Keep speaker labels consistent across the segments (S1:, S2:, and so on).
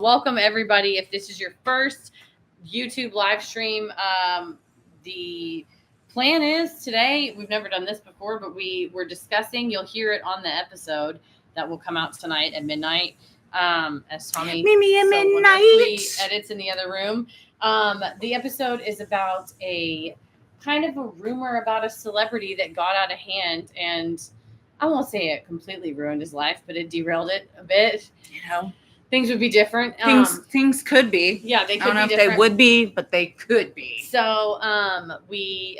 S1: Welcome, everybody. If this is your first YouTube live stream, the plan is today, we've never done this before, but we were discussing, you'll hear it on the episode that will come out tonight at midnight. As Tommy edits in the other room. The episode is about a kind of a rumor about a celebrity that got out of hand, and I won't say it completely ruined his life, but it derailed it a bit. Things would be different.
S2: Things could be.
S1: Yeah, they could be different.
S2: I don't know if they would be, but they could be.
S1: So we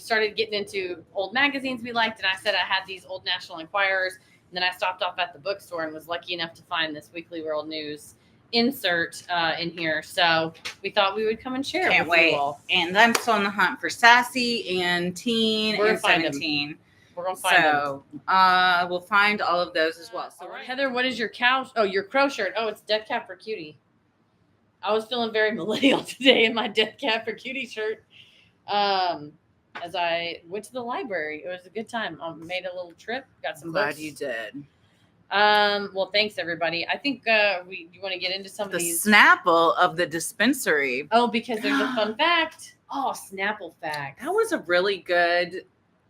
S1: started getting into old magazines we liked, and I said I had these old National Enquirers, and then I stopped off at the bookstore and was lucky enough to find this Weekly World News insert in here. So we thought we would come and share it with you all.
S2: And I'm still on the hunt for Sassy and Teen and 17.
S1: We're going to find them.
S2: We'll find all of those as well. So,
S1: all right. Heather, what is your cow? Oh, your crow shirt. Oh, it's Death Cab for Cutie. I was feeling very millennial today in my Death Cab for Cutie shirt. As I went to the library, it was a good time. I made a little trip, got some books.
S2: Glad you did.
S1: Well, thanks everybody. I think you want to get into some of these.
S2: The Snapple of the dispensary.
S1: Oh, because there's a fun fact. Oh, Snapple fact.
S2: That was a really good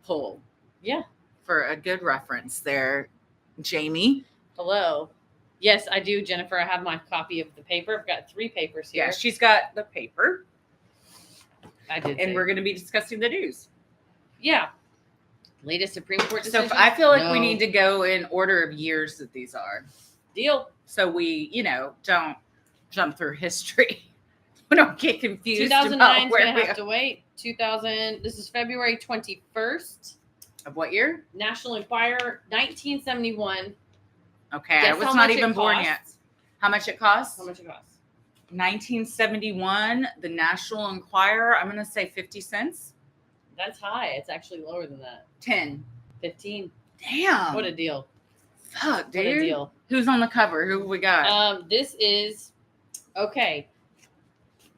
S2: pull.
S1: Yeah.
S2: For a good reference there, Jamie.
S1: Hello. Yes, I do, Jennifer. I have my copy of the paper. I've got 3 papers here.
S2: Yeah, she's got the paper.
S1: I did.
S2: And we're going to be discussing the news.
S1: Yeah. Latest Supreme Court decision.
S2: So I feel like we need to go in order of years that these are.
S1: Deal.
S2: So we, don't jump through history. We don't get confused.
S1: 2009 is going to have to wait. This is February 21st.
S2: Of what year?
S1: National Enquirer, 1971.
S2: Okay, I was not even born yet. How much it costs? 1971, the National Enquirer, I'm going to say 50 cents.
S1: That's high. It's actually lower than that.
S2: 10.
S1: 15.
S2: Damn.
S1: What a deal.
S2: Fuck, dude.
S1: What a deal.
S2: Who's on the cover? Who we got?
S1: This is, okay.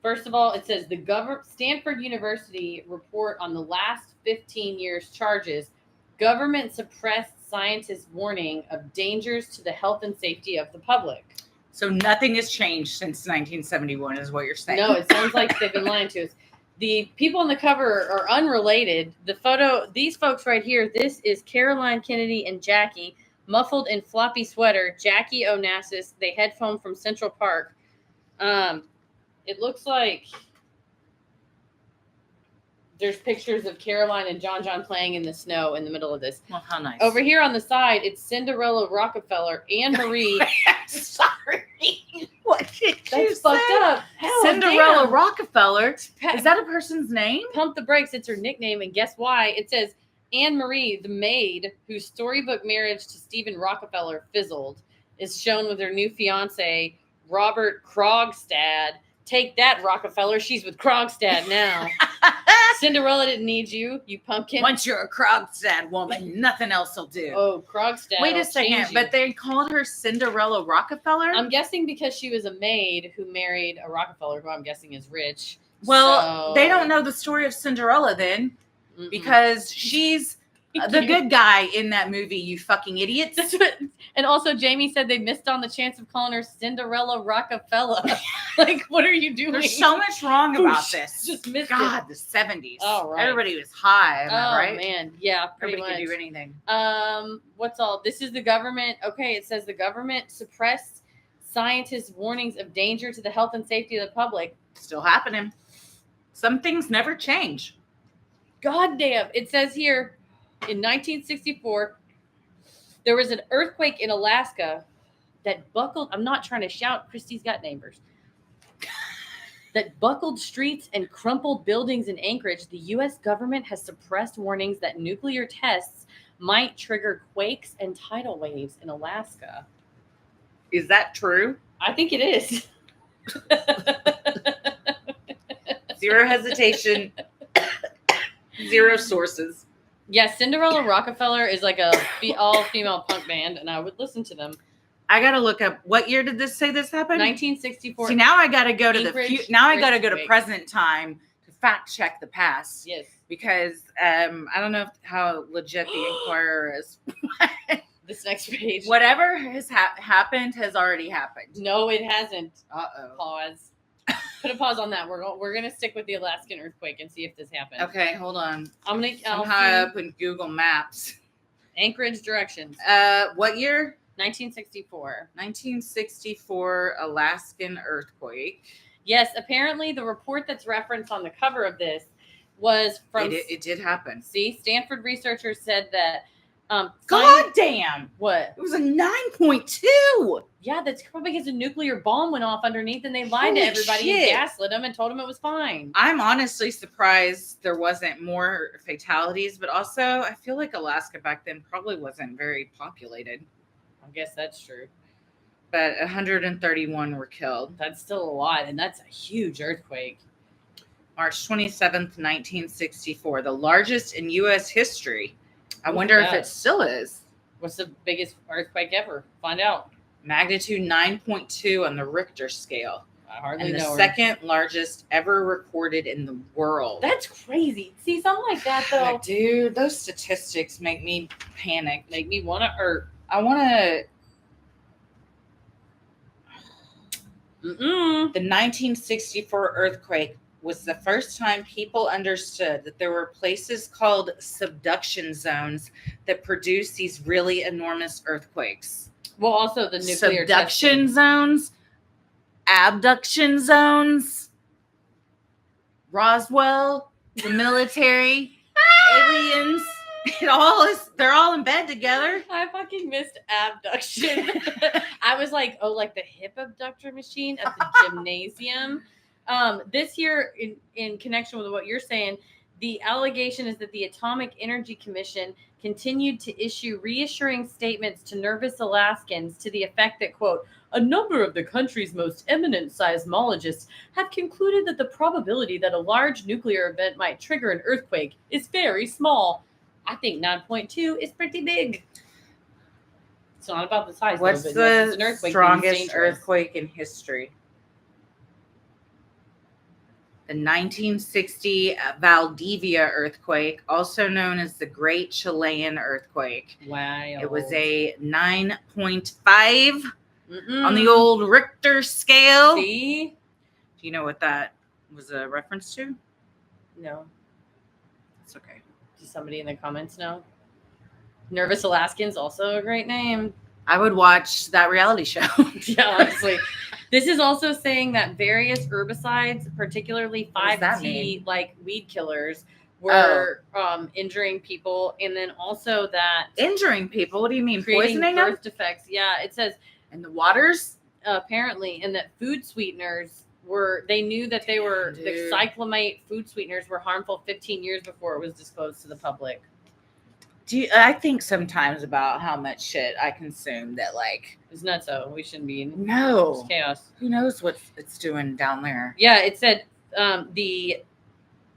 S1: First of all, it says the Stanford University report on the last 15 years charges government suppressed scientists' warning of dangers to the health and safety of the public.
S2: So nothing has changed since 1971 is what you're saying.
S1: No, it sounds like they've been lying to us. The people on the cover are unrelated. The photo, these folks right here, this is Caroline Kennedy and Jackie, muffled in floppy sweater. Jackie Onassis, they head home from Central Park. It looks like there's pictures of Caroline and John playing in the snow in the middle of this.
S2: Well, how nice.
S1: Over here on the side, it's Cinderella Rockefeller, Anne Marie.
S2: Sorry. What did you
S1: That's fucked up. Hell,
S2: Cinderella
S1: damn.
S2: Rockefeller. Is that a person's name?
S1: Pump the brakes. It's her nickname. And guess why? It says Anne Marie, the maid whose storybook marriage to Stephen Rockefeller fizzled, is shown with her new fiance, Robert Krogstad. Take that, Rockefeller. She's with Krogstad now. Cinderella didn't need you, you pumpkin.
S2: Once you're a Krogstad woman, nothing else will do.
S1: Oh, Krogstad.
S2: Wait a second, but they called her Cinderella Rockefeller?
S1: I'm guessing because she was a maid who married a Rockefeller, who I'm guessing is rich.
S2: Well, they don't know the story of Cinderella then, because she's the good guy in that movie, you fucking idiots.
S1: That's what, and also Jamie said they missed on the chance of calling her Cinderella Rockefeller. Like, what are you doing?
S2: There's so much wrong about this.
S1: Just missed
S2: God,
S1: it.
S2: the 70s.
S1: Oh, right.
S2: Everybody was high, am I right?
S1: Oh, man. Yeah, pretty
S2: Everybody
S1: much.
S2: could do anything.
S1: What's all? This is the government. Okay, it says the government suppressed scientists' warnings of danger to the health and safety of the public.
S2: Still happening. Some things never change.
S1: God damn. It says here, in 1964, there was an earthquake in Alaska that buckled. I'm not trying to shout. Christie's got neighbors. That buckled streets and crumpled buildings in Anchorage. The U.S. government has suppressed warnings that nuclear tests might trigger quakes and tidal waves in Alaska.
S2: Is that true?
S1: I think it is.
S2: Zero hesitation. Zero sources.
S1: Yeah, Cinderella Rockefeller is like a all-female punk band, and I would listen to them.
S2: I gotta look up what year did this say this happened?
S1: 1964.
S2: See, now I gotta go to I gotta go to
S1: earthquake.
S2: present time to fact check the past.
S1: Yes,
S2: because I don't know how legit the Enquirer is.
S1: this next page.
S2: Whatever has happened has already happened.
S1: No, it hasn't.
S2: Uh-oh.
S1: Pause. Put a pause on that. We're gonna stick with the Alaskan earthquake and see if this happened.
S2: Okay, hold on.
S1: I'm gonna
S2: Somehow up in Google Maps.
S1: Anchorage directions.
S2: What year?
S1: 1964.
S2: 1964 Alaskan earthquake.
S1: Yes, apparently the report that's referenced on the cover of this was from.
S2: It did happen.
S1: See, Stanford researchers said that.
S2: God damn!
S1: What?
S2: It was a 9.2.
S1: Yeah, that's probably because a nuclear bomb went off underneath, and they lied
S2: Holy
S1: to everybody and
S2: shit.
S1: gaslit them and told them it was fine.
S2: I'm honestly surprised there wasn't more fatalities, but also I feel like Alaska back then probably wasn't very populated.
S1: I guess that's true.
S2: But 131 were killed.
S1: That's still a lot, and that's a huge earthquake.
S2: March 27th, 1964, the largest in U.S. history. I wonder if it still is.
S1: What's the biggest earthquake ever? Find out.
S2: Magnitude 9.2 on the Richter scale.
S1: I hardly
S2: And
S1: know
S2: the
S1: her.
S2: second largest ever recorded in the world.
S1: That's crazy. See, something like that, though.
S2: But dude, those statistics make me panic.
S1: Make me want to hurt.
S2: I want to...
S1: Mm-mm.
S2: The 1964 earthquake was the first time people understood that there were places called subduction zones that produce these really enormous earthquakes.
S1: Well, also the nuclear
S2: Subduction
S1: testing.
S2: zones, abduction zones, Roswell, the military, aliens. They're all in bed together.
S1: I fucking missed abduction. I was like, oh, like the hip abductor machine at the gymnasium. This year, in connection with what you're saying, the allegation is that the Atomic Energy Commission continued to issue reassuring statements to nervous Alaskans to the effect that, quote, a number of the country's most eminent seismologists have concluded that the probability that a large nuclear event might trigger an earthquake is very small. I think 9.2 is pretty big. It's not about the size.
S2: What's
S1: though, but
S2: the
S1: it's an earthquake,
S2: strongest earthquake in history? The 1960 Valdivia earthquake, also known as the Great Chilean Earthquake.
S1: Wow.
S2: It was a 9.5 on the old Richter scale.
S1: See?
S2: Do you know what that was a reference to?
S1: No.
S2: It's okay.
S1: Does somebody in the comments know? Nervous Alaskans, also a great name.
S2: I would watch that reality show.
S1: Yeah, honestly. This is also saying that various herbicides, particularly 5T, like weed killers, were injuring people. And then also that...
S2: Injuring people? What do you mean?
S1: Creating
S2: Poisoning
S1: birth
S2: them?
S1: defects. Yeah, it says...
S2: In the waters?
S1: Apparently. And that food sweeteners were... They knew that they were...
S2: Dude.
S1: The cyclamate food sweeteners were harmful 15 years before it was disclosed to the public.
S2: I think sometimes about how much shit I consume that, like...
S1: It's nuts, though. We shouldn't be in
S2: No.
S1: chaos.
S2: Who knows what it's doing down there?
S1: Yeah, it said the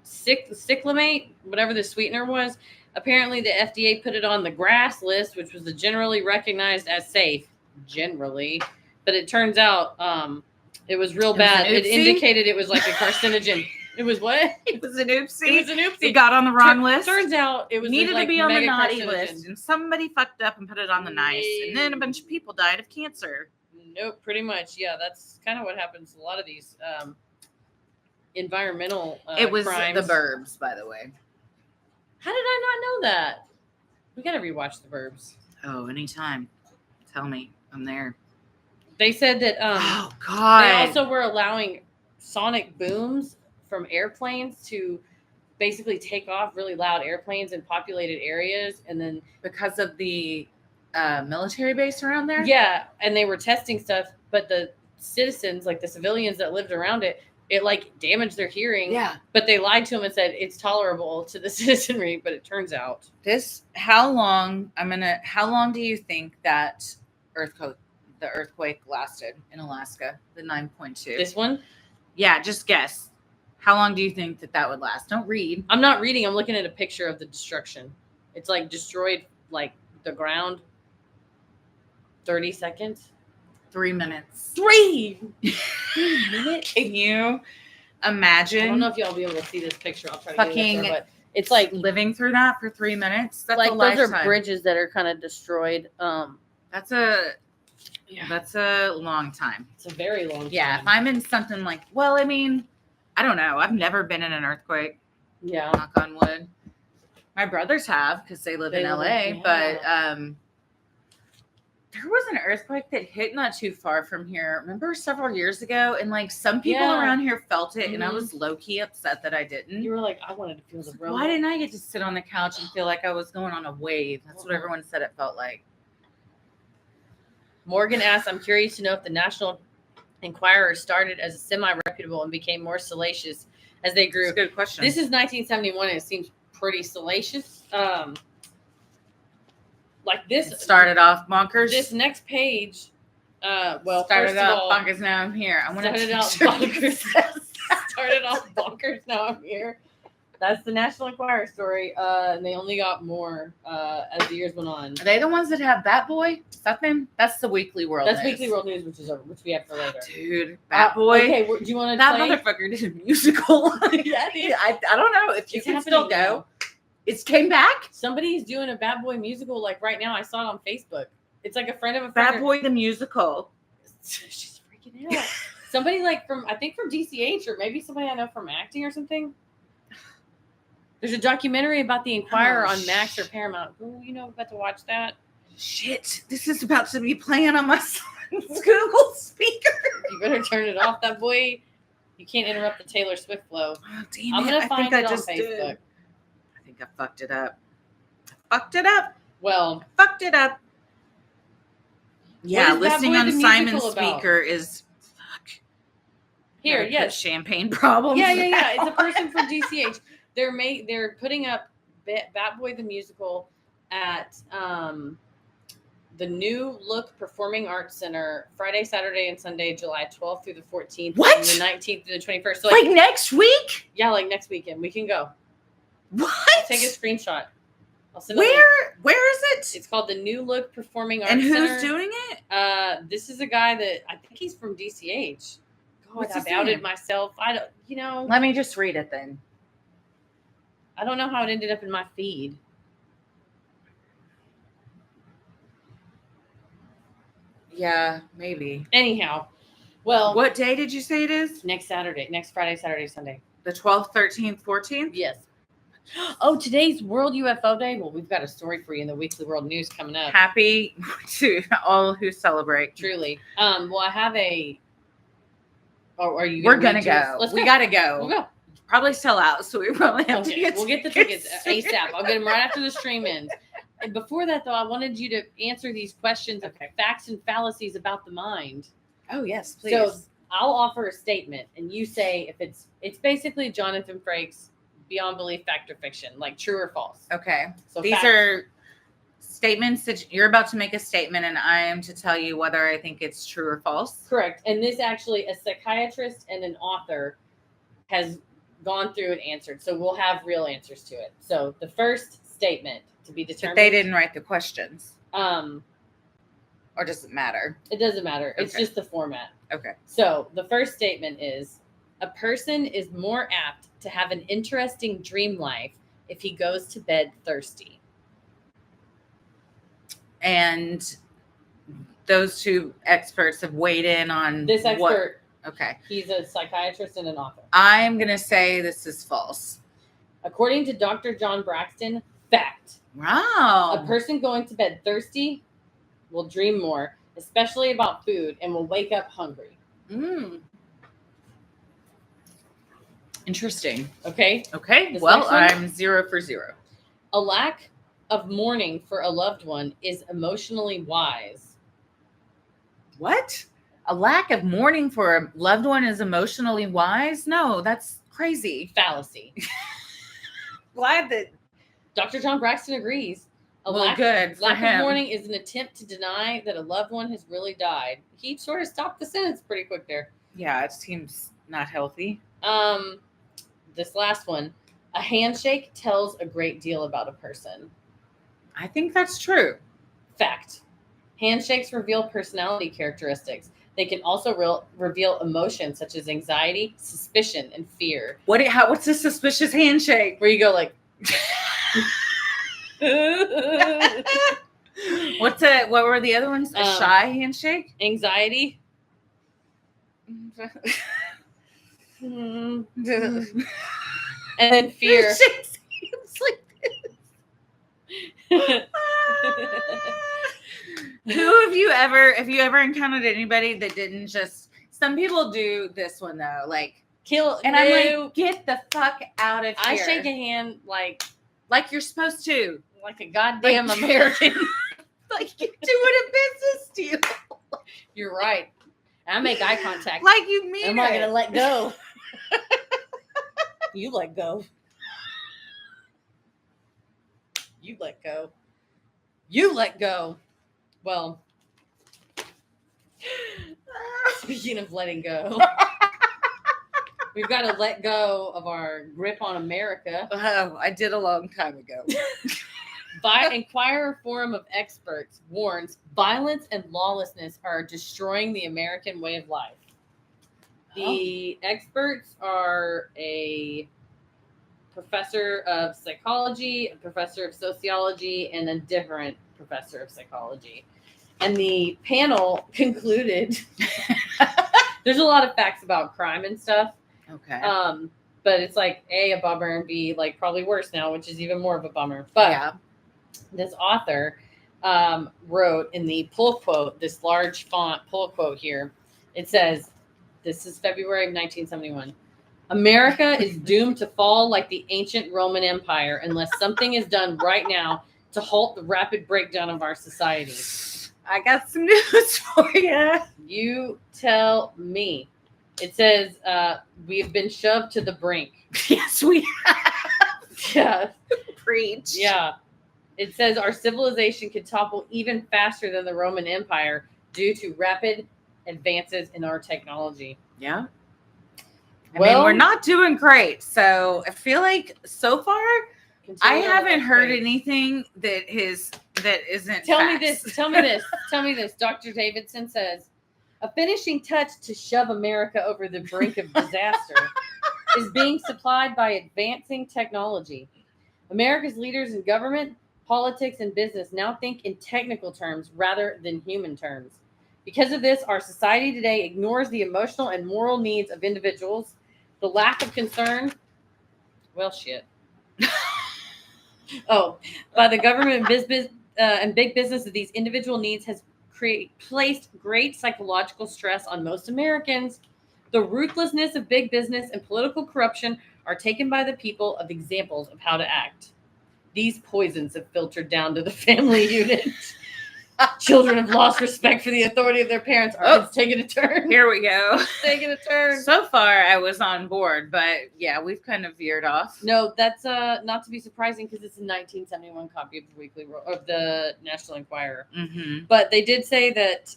S1: cyclamate, whatever the sweetener was, apparently the FDA put it on the GRAS list, which was generally recognized as safe, generally. But it turns out it was real bad. It indicated it was like a carcinogen. It was what?
S2: It was an oopsie.
S1: It was an oopsie.
S2: It got on the wrong list.
S1: Turns out it was
S2: needed
S1: like
S2: to be on the naughty
S1: carcinogen.
S2: list, and somebody fucked up and put it on the nice, and then a bunch of people died of cancer.
S1: Nope, pretty much. Yeah, that's kind of what happens to a lot of these environmental
S2: it was
S1: crimes.
S2: The Burbs, by the way.
S1: How did I not know that? We gotta rewatch The Burbs.
S2: Oh, anytime. Tell me. I'm there.
S1: They said that
S2: oh God.
S1: they also were allowing sonic booms from airplanes to basically take off really loud airplanes in populated areas, and then
S2: because of the military base around there?
S1: Yeah, and they were testing stuff, but the citizens, like the civilians that lived around it, it like damaged their hearing.
S2: Yeah.
S1: But they lied to them and said it's tolerable to the citizenry, but it turns out.
S2: How long do you think that the earthquake lasted in Alaska? The 9.2.
S1: This one?
S2: Yeah, just guess. How long do you think that would last? Don't read.
S1: I'm not reading. I'm looking at a picture of the destruction. It's like destroyed like the ground. 30 seconds.
S2: 3 minutes.
S1: 3 minutes?
S2: Can you imagine?
S1: I don't know if y'all will be able to see this picture. I'll try to
S2: fucking
S1: get it up there, It's like
S2: living through that for 3 minutes. That's
S1: like
S2: a
S1: those
S2: lifetime.
S1: are bridges that are kind of destroyed.
S2: That's a long time.
S1: It's a very long time.
S2: Yeah, if I'm in something like, well, I mean, I don't know. I've never been in an earthquake.
S1: Yeah.
S2: Knock on wood. My brothers have because they live in LA, but there was an earthquake that hit not too far from here. Remember several years ago? And like some people around here felt it, and I was low-key upset that I didn't.
S1: You were like, I wanted to feel the rumble.
S2: Why didn't I get to sit on the couch and feel like I was going on a wave? That's what everyone said it felt like.
S1: Morgan asks, I'm curious to know if the National Enquirer started as a semi-reputable and became more salacious as they grew.
S2: That's a good question.
S1: This is 1971, and it seems pretty salacious. Like this.
S2: It started off bonkers.
S1: This next page, well,
S2: started
S1: first of
S2: off
S1: all,
S2: bonkers, now I'm here. I want to
S1: started out bonkers. Started off bonkers, now I'm here. That's the National Enquirer story, and they only got more as the years went on.
S2: Are they the ones that have Bat Boy? Is that them? That's the Weekly World
S1: That's
S2: News.
S1: Weekly World News, which we have for later.
S2: Dude, Bat Boy.
S1: Okay, do you want to
S2: that
S1: play?
S2: motherfucker did a musical.
S1: Yeah,
S2: I don't know if you
S1: It's
S2: can
S1: happening
S2: still go.
S1: now.
S2: It's came back.
S1: Somebody's doing a Bad Boy musical like right now. I saw it on Facebook. It's like a friend of a friend.
S2: Bat Boy the musical.
S1: She's freaking out. Somebody like from DCH or maybe somebody I know from acting or something. There's a documentary about the Enquirer on Max or Paramount. Oh, you know, about to watch that.
S2: Shit, this is about to be playing on my son's Google speaker.
S1: You better turn it off, that boy. You can't interrupt the Taylor Swift flow.
S2: Oh, damn
S1: I'm gonna find it on Facebook.
S2: Did. I think I fucked it up. Fucked it up.
S1: Well,
S2: fucked it up. Yeah, listening on Simon's speaker is fuck.
S1: Here, yes,
S2: champagne problems.
S1: Yeah. It's a person from DCH. They're putting up Bat Boy the musical at the New Look Performing Arts Center Friday, Saturday, and Sunday, July 12th through the 14th.
S2: What?
S1: And the 19th through the 21st. So
S2: like next week?
S1: Yeah, like next weekend. We can go.
S2: What?
S1: I'll take a screenshot. I'll send
S2: Where is it?
S1: It's called the New Look Performing Arts
S2: Center.
S1: Center.
S2: And who's doing it?
S1: This is a guy that I think he's from DCH. God, I've outed myself. I don't,
S2: Let me just read it then.
S1: I don't know how it ended up in my feed.
S2: Yeah, maybe.
S1: Anyhow, well,
S2: what day did you say it is?
S1: Next Friday, Saturday, Sunday.
S2: The 12th, 13th, 14th?
S1: Yes. Oh, today's World UFO Day. Well, we've got a story for you in the Weekly World News coming up.
S2: Happy to all who celebrate.
S1: Truly. Well, I have a. Oh, are you?
S2: We're gonna go. We gotta go.
S1: We'll go.
S2: Probably sell out, so we probably have to get.
S1: We'll get the tickets ASAP. I'll get them right after the stream ends. And before that, though, I wanted you to answer these questions of facts and fallacies about the mind.
S2: Oh yes, please.
S1: So I'll offer a statement, and you say if it's basically Jonathan Frakes' Beyond Belief, Fact or Fiction, like true or false.
S2: Okay.
S1: So
S2: these are statements that you're about to make a statement, and I am to tell you whether I think it's true or false.
S1: Correct. And this actually, a psychiatrist and an author has gone through and answered. So we'll have real answers to it. So the first statement to be determined.
S2: But they didn't write the questions.
S1: Or
S2: does it matter?
S1: It doesn't matter.
S2: Okay.
S1: It's just the format.
S2: Okay.
S1: So the first statement is a person is more apt to have an interesting dream life if he goes to bed thirsty. And
S2: those two experts have weighed in on
S1: this expert.
S2: Okay.
S1: He's a psychiatrist and an author.
S2: I'm going to say this is false.
S1: According to Dr. John Braxton, fact.
S2: Wow.
S1: A person going to bed thirsty will dream more, especially about food, and will wake up hungry.
S2: Interesting.
S1: Okay.
S2: Well, I'm 0 for 0.
S1: A lack of mourning for a loved one is emotionally wise.
S2: What? A lack of mourning for a loved one is emotionally wise? No, that's crazy.
S1: Fallacy.
S2: Glad that
S1: Dr. John Braxton agrees.
S2: Lack of
S1: mourning is an attempt to deny that a loved one has really died. He sort of stopped the sentence pretty quick there.
S2: Yeah, it seems not healthy.
S1: This last one. A handshake tells a great deal about a person.
S2: I think that's true.
S1: Fact. Handshakes reveal personality characteristics. They can also reveal emotions such as anxiety, suspicion, and fear.
S2: What's a suspicious handshake?
S1: Where you go like,
S2: What were the other ones? A shy handshake?
S1: Anxiety. And then fear.
S2: Who have you ever encountered anybody that didn't just, some people do this one though, like
S1: kill,
S2: and I'm like, get the fuck out of here.
S1: I shake a hand like
S2: you're supposed to,
S1: like a goddamn American.
S2: like you're doing a business deal.
S1: You're right. I make eye contact.
S2: Like you mean
S1: I'm not gonna let go. You let go. You let go. You let go. Well, speaking of letting go, we've got to let go of our grip on America.
S2: Oh, I did a long time ago.
S1: Inquirer Forum of Experts warns violence and lawlessness are destroying the American way of life. The experts are a professor of psychology, a professor of sociology, and a different professor of psychology. And the panel concluded there's a lot of facts about crime and stuff.
S2: Okay.
S1: But it's like A, a bummer, and B, like probably worse now, which is even more of a bummer. But this author wrote in the pull quote, this large font pull quote here, it says, this is February of 1971. America is doomed to fall like the ancient Roman Empire unless something is done right now to halt the rapid breakdown of our society.
S2: I got some news for you.
S1: You tell me. It says we've been shoved to the brink.
S2: Yes, we have.
S1: Yeah.
S2: Preach.
S1: Yeah. It says our civilization could topple even faster than the Roman Empire due to rapid advances in our technology.
S2: Yeah. I mean, we're not doing great. So I feel like so far I haven't heard anything that isn't.
S1: Tell me this. Dr. Davidson says a finishing touch to shove America over the brink of disaster is being supplied by advancing technology. America's leaders in government, politics, and business now think in technical terms rather than human terms. Because of this, our society today ignores the emotional and moral needs of individuals. The lack of concern, well, shit. By the government and big business of these individual needs has placed great psychological stress on most Americans. The ruthlessness of big business and political corruption are taken by the people of examples of how to act. These poisons have filtered down to the family unit. Children have lost respect for the authority of their parents. It's taking a turn.
S2: Here we go.
S1: It's taking a turn.
S2: So far, I was on board, but yeah, we've kind of veered off.
S1: No, that's not to be surprising because it's a 1971 copy of the National Enquirer.
S2: Mm-hmm.
S1: But they did say that.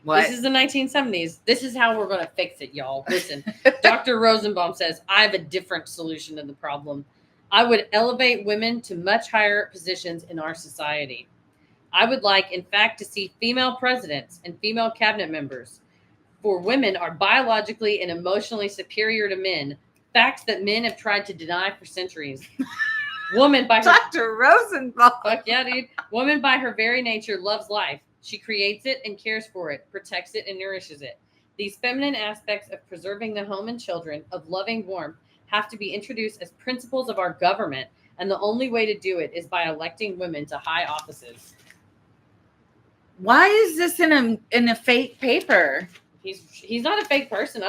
S1: What? This is the 1970s. This is how we're going to fix it, y'all. Listen, Dr. Rosenbaum says, I have a different solution to the problem. I would elevate women to much higher positions in our society. I would like, in fact, to see female presidents and female cabinet members. For women are biologically and emotionally superior to men, facts that men have tried to deny for centuries. Woman by
S2: Dr. Rosenbaum.
S1: Fuck yeah, dude. Woman by her very nature loves life. She creates it and cares for it, protects it and nourishes it. These feminine aspects of preserving the home and children, of loving warmth, have to be introduced as principles of our government, and the only way to do it is by electing women to high offices.
S2: Why is this in a fake paper?
S1: He's not a fake person.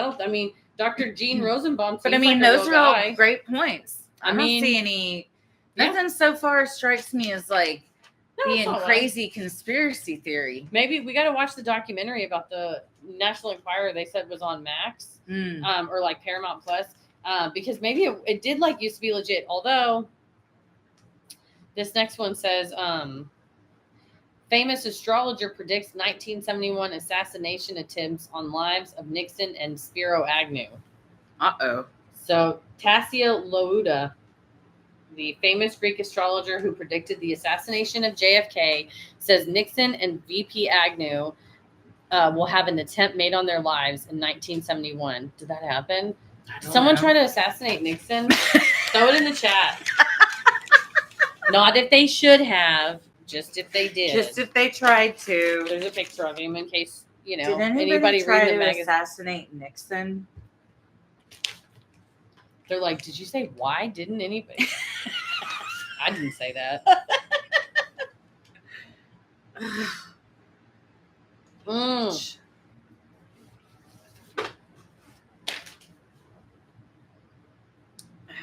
S1: Dr. Gene Rosenbaum.
S2: But those are all great points. I don't see any. Nothing so far strikes me as being crazy conspiracy theory.
S1: Maybe we got to watch the documentary about the National Enquirer. They said was on Max, or Paramount Plus. Because maybe it did used to be legit. Although this next one says, famous astrologer predicts 1971 assassination attempts on lives of Nixon and Spiro Agnew.
S2: Uh-oh.
S1: So Tassia Louda, the famous Greek astrologer who predicted the assassination of JFK, says Nixon and VP Agnew will have an attempt made on their lives in 1971. Did that happen? Someone tried to assassinate Nixon. Throw it in the chat. Not if they should have, just if they did.
S2: Just if they tried to.
S1: There's a picture of him in case, you know,
S2: Did anybody try to assassinate Nixon?
S1: They're like, did you say why didn't anybody? I didn't say that.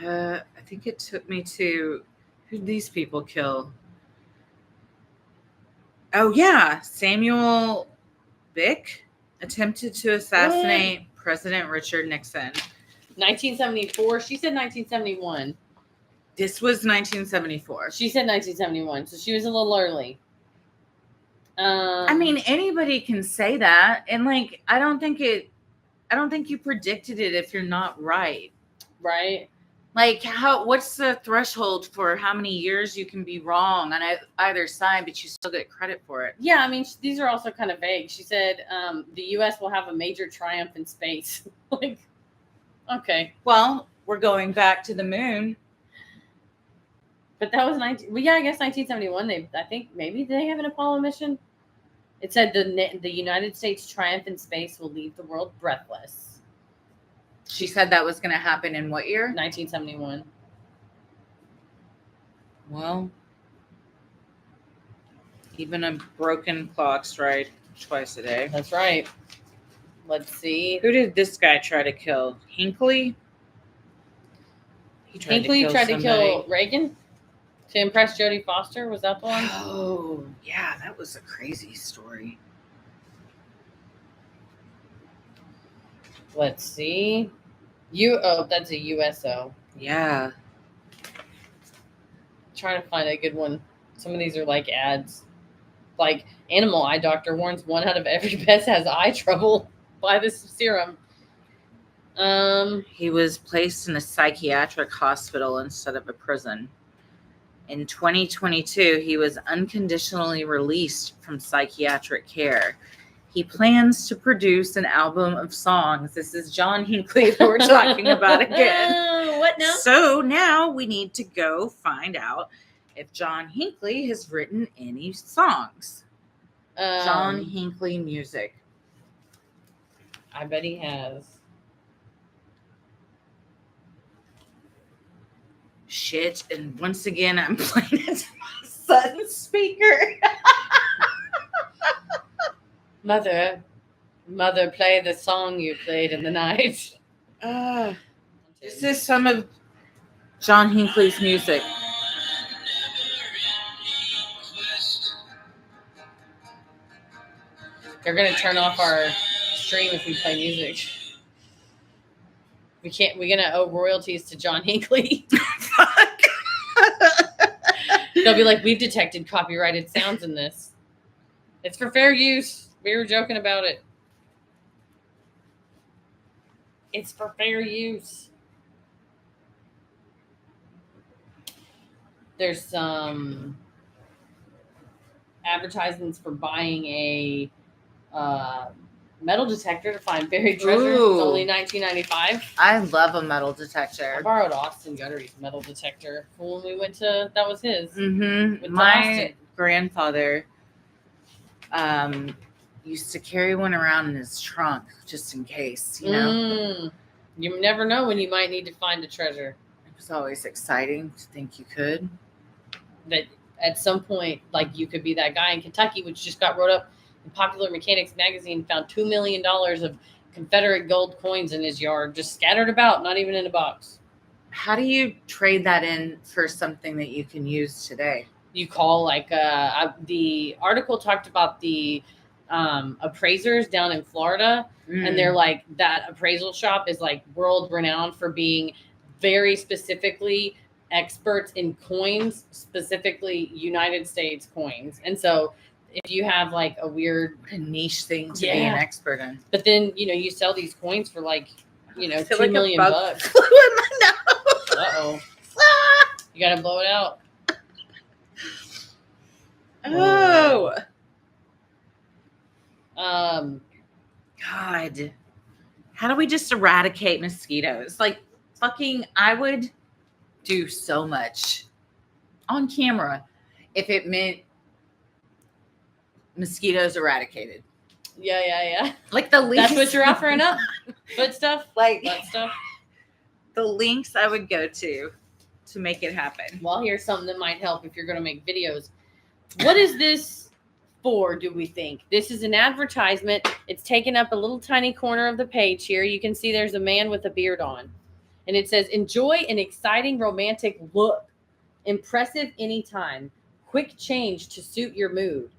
S2: I think it took me to, who'd these people kill? Oh yeah, Samuel Bick attempted to assassinate President Richard Nixon.
S1: 1974. She said 1971.
S2: This was 1974.
S1: She said 1971, so she was a little early.
S2: I mean, anybody can say that, and like, I don't think you predicted it if you're not right.
S1: Right.
S2: Like, what's the threshold for how many years you can be wrong on either side, but you still get credit for it?
S1: Yeah, I mean, these are also kind of vague. She said the U.S. will have a major triumph in space. Like, okay.
S2: Well, we're going back to the moon.
S1: But that was I guess 1971. I think maybe they have an Apollo mission. It said the United States triumph in space will leave the world breathless.
S2: She said that was going to happen in what year?
S1: 1971.
S2: Well, even a broken clock strikes twice a day.
S1: That's right. Let's see.
S2: Who did this guy try to kill? Hinckley?
S1: Hinckley tried to kill Reagan to impress Jodie Foster. Was that the one?
S2: Oh, yeah, that was a crazy story.
S1: Let's see. That's a USO.
S2: Yeah.
S1: Trying to find a good one. Some of these are like ads. Like, animal eye doctor warns 1 out of every pet has eye trouble. Buy this serum.
S2: He was placed in a psychiatric hospital instead of a prison. In 2022, he was unconditionally released from psychiatric care. He plans to produce an album of songs. This is John Hinckley that we're talking about again.
S1: What now?
S2: So now we need to go find out if John Hinckley has written any songs. John Hinckley music.
S1: I bet he has.
S2: Shit, and once again, I'm playing it to my son's speaker.
S1: Mother, play the song you played in the night.
S2: This is some of John Hinckley's music.
S1: They're going to turn off our stream if we play music. We're going to owe royalties to John Hinckley.
S2: Fuck.
S1: They'll be like, we've detected copyrighted sounds in this. It's for fair use. We were joking about it. It's for fair use. There's some advertisements for buying a metal detector to find buried treasure.
S2: Ooh.
S1: It's only $19.95.
S2: I love a metal detector.
S1: I borrowed Austin Guttery's metal detector when we went to, that was his.
S2: Mm-hmm. My grandfather used to carry one around in his trunk just in case, you know.
S1: You never know when you might need to find a treasure.
S2: It was always exciting to think you could.
S1: That at some point, like, you could be that guy in Kentucky, which just got wrote up in Popular Mechanics magazine, found $2 million of Confederate gold coins in his yard, just scattered about, not even in a box.
S2: How do you trade that in for something that you can use today?
S1: You call, like, the article talked about the appraisers down in Florida, and they're like, that appraisal shop is like world renowned for being very specifically experts in coins, specifically United States coins. And so if you have like a weird
S2: niche thing to be an expert in,
S1: but then, you know, you sell these coins for like, you know, $2
S2: like
S1: million bucks.
S2: Flew in my nose.
S1: Uh-oh. You got to blow it out.
S2: God, How do we just eradicate mosquitoes? Like, fucking, I would do so much on camera if it meant mosquitoes eradicated.
S1: Yeah.
S2: Like the least.
S1: That's what you're offering up? Foot stuff?
S2: Like
S1: Butt stuff?
S2: the links I would go to make it happen.
S1: Well, here's something that might help if you're going to make videos. What is this for, do we think? This is an advertisement. It's taken up a little tiny corner of the page here. You can see there's a man with a beard on. And it says, enjoy an exciting romantic look. Impressive anytime. Quick change to suit your mood.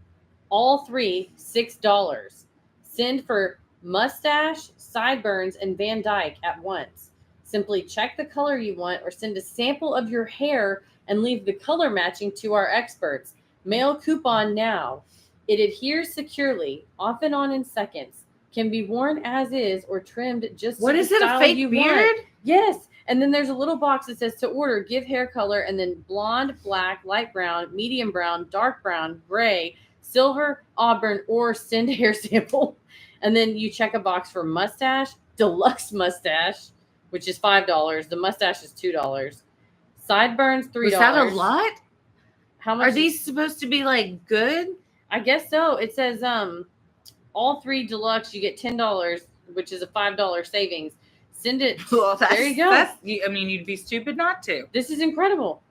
S1: All three, $6. Send for mustache, sideburns, and Van Dyke at once. Simply check the color you want or send a sample of your hair and leave the color matching to our experts. Mail coupon now. It adheres securely, off and on in seconds. Can be worn as is or trimmed just
S2: What
S1: to
S2: is
S1: the
S2: it, a
S1: style
S2: fake
S1: you
S2: beard?
S1: want. Yes. And then there's a little box that says to order, give hair color, and then blonde, black, light brown, medium brown, dark brown, gray, silver, auburn, or send hair sample. And then you check a box for mustache, deluxe mustache, which is $5. The mustache is $2. Sideburns, $3.
S2: Was that a lot?
S1: How much
S2: Are these supposed to be like good?
S1: I guess so. It says all three deluxe you get $10, which is a $5 savings. Send it.
S2: Well,
S1: there you go.
S2: I mean, you'd be stupid not to.
S1: This is incredible.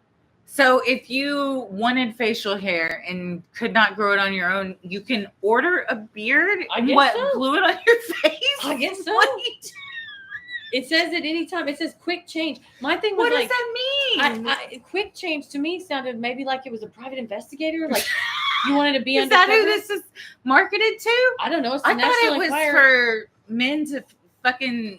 S2: So if you wanted facial hair and could not grow it on your own, you can order a beard.
S1: I guess so.
S2: Glue it on your face?
S1: I guess so.
S2: What?
S1: It says at any time. It says quick change. My thing was
S2: What
S1: like,
S2: does that mean?
S1: quick change to me sounded maybe like it was a private investigator. Like you wanted to be
S2: Is
S1: undercover.
S2: that who this is marketed to?
S1: I don't know. It's the
S2: I thought
S1: National
S2: it was
S1: Enquirer.
S2: for men to fucking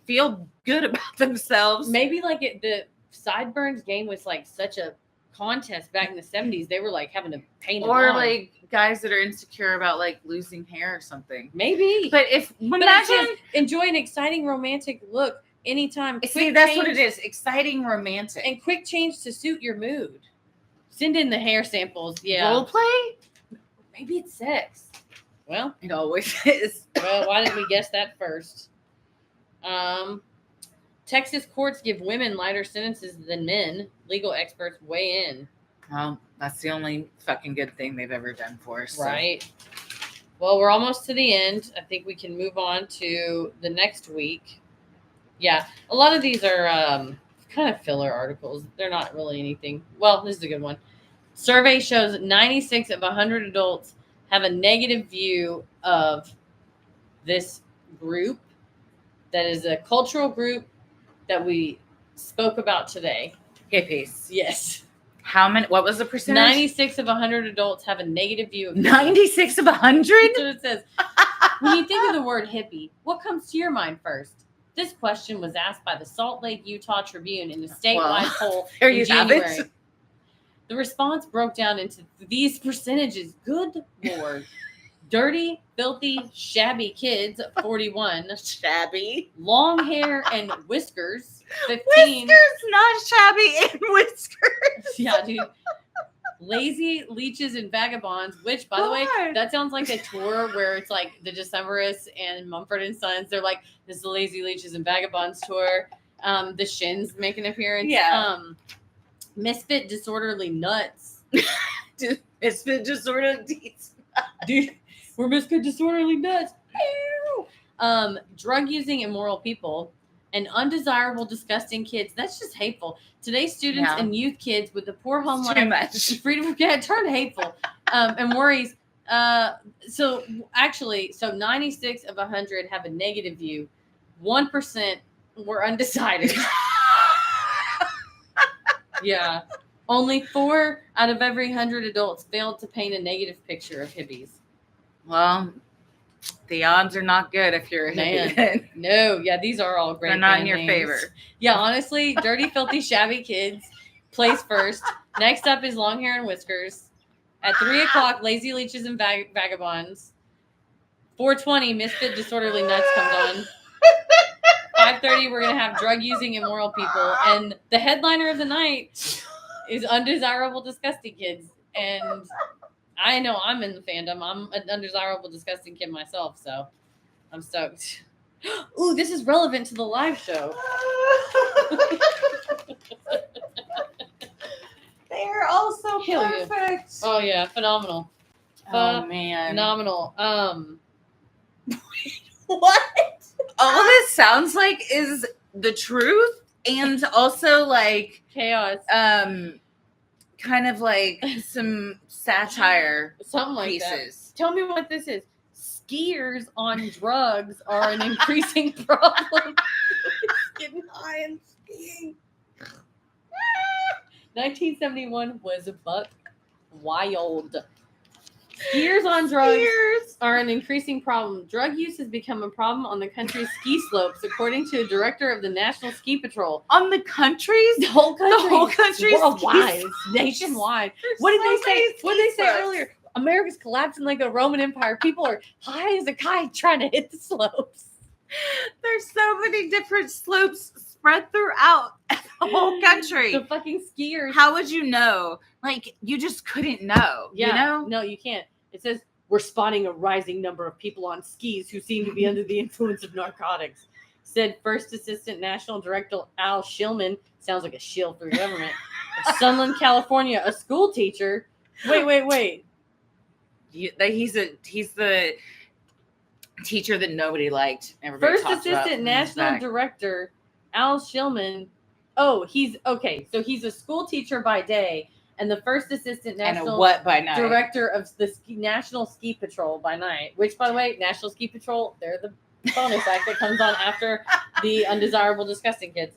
S2: feel good about themselves.
S1: Maybe like the Sideburns game was like such a contest back in the 70s. They were like having to paint it
S2: Or
S1: on.
S2: like guys that are insecure about like losing hair or something.
S1: Maybe.
S2: But if
S1: But it says, enjoy an exciting romantic look anytime.
S2: See, that's what it is. Exciting romantic.
S1: And quick change to suit your mood. Send in the hair samples. Yeah.
S2: Role play?
S1: Maybe it's sex. Well,
S2: It always is.
S1: well, why didn't we guess that first? Texas courts give women lighter sentences than men. Legal experts weigh in.
S2: Well, that's the only fucking good thing they've ever done for us. So.
S1: Right. Well, we're almost to the end. I think we can move on to the next week. Yeah, a lot of these are kind of filler articles. They're not really anything. Well, this is a good one. Survey shows 96 of 100 adults have a negative view of this group. That is a cultural group that we spoke about today.
S2: Hippies.
S1: Yes.
S2: How many? What was the percentage?
S1: 96 of 100 adults have a negative view of
S2: 96 of 100?
S1: That's what it says. When you think of the word hippie, what comes to your mind first? This question was asked by the Salt Lake, Utah Tribune in a statewide poll
S2: there
S1: in
S2: you have
S1: January.
S2: it.
S1: The response broke down into these percentages. Good Lord. Dirty, filthy, shabby kids, 41.
S2: Shabby.
S1: Long hair and whiskers, 15.
S2: Whiskers, not shabby, and whiskers.
S1: Yeah, dude. Lazy leeches and vagabonds, which, by the way, that sounds like a tour where it's like the Decemberists and Mumford and Sons. They're like, this is the Lazy Leeches and Vagabonds tour. The Shins make an appearance.
S2: Yeah.
S1: Misfit Disorderly Nuts.
S2: Misfit Disorderly.
S1: Dude, we're Misfit Disorderly Nuts. Drug using immoral people. And undesirable, disgusting kids. That's just hateful. Today's students and youth kids with the poor home life,
S2: Too much.
S1: freedom of it turned hateful, and worries. So 96 of 100 have a negative view. 1% were undecided. Yeah. Only 4 out of every 100 adults failed to paint a negative picture of hippies.
S2: Well, the odds are not good if you're a hippie.
S1: No, yeah, these are all great.
S2: They're not in your
S1: names.
S2: favor.
S1: Yeah, honestly, dirty, filthy, shabby kids plays first. Next up is long hair and whiskers. At 3 o'clock, lazy leeches and vagabonds. 4:20, misfit disorderly nuts comes on. 5:30, we're gonna have drug using immoral people, and the headliner of the night is undesirable, disgusting kids. And I know I'm in the fandom. I'm an undesirable, disgusting kid myself, so I'm stoked. Ooh, this is relevant to the live show.
S2: They are all so
S1: Hell yeah.
S2: perfect.
S1: Oh yeah, phenomenal.
S2: Oh man.
S1: Phenomenal.
S2: What? All this sounds like is the truth and also like
S1: chaos.
S2: Kind of like some satire
S1: Something like
S2: pieces.
S1: that. Tell me what this is. Skiers on drugs are an increasing problem. Getting high and skiing. 1971 was buck wild. Skiers on drugs are an increasing problem. Drug use has become a problem on the country's ski slopes, according to a director of the National Ski Patrol.
S2: On the countries?
S1: The whole country.
S2: The whole country.
S1: Worldwide. Nationwide. What did they say? What did they say earlier? America's collapsing like a Roman Empire. People are high as a kite trying to hit the slopes.
S2: There's so many different slopes spread throughout the whole country.
S1: The fucking skiers.
S2: How would you know? Like, you just couldn't know.
S1: Yeah.
S2: You know?
S1: No, you can't. It says, we're spotting a rising number of people on skis who seem to be under the influence of narcotics, said First Assistant National Director Al Shillman. Sounds like a shill for the government. Of Sunland, California, a school teacher. Wait.
S2: He's the teacher that nobody liked. Everybody
S1: First
S2: talked
S1: Assistant
S2: about
S1: National Director Al Shillman. Oh, he's okay. So he's a school teacher by day, and the First Assistant National
S2: and a what by night?
S1: Director of the National Ski Patrol by night. Which, by the way, National Ski Patrol, they're the bonus act that comes on after the Undesirable Disgusting Kids.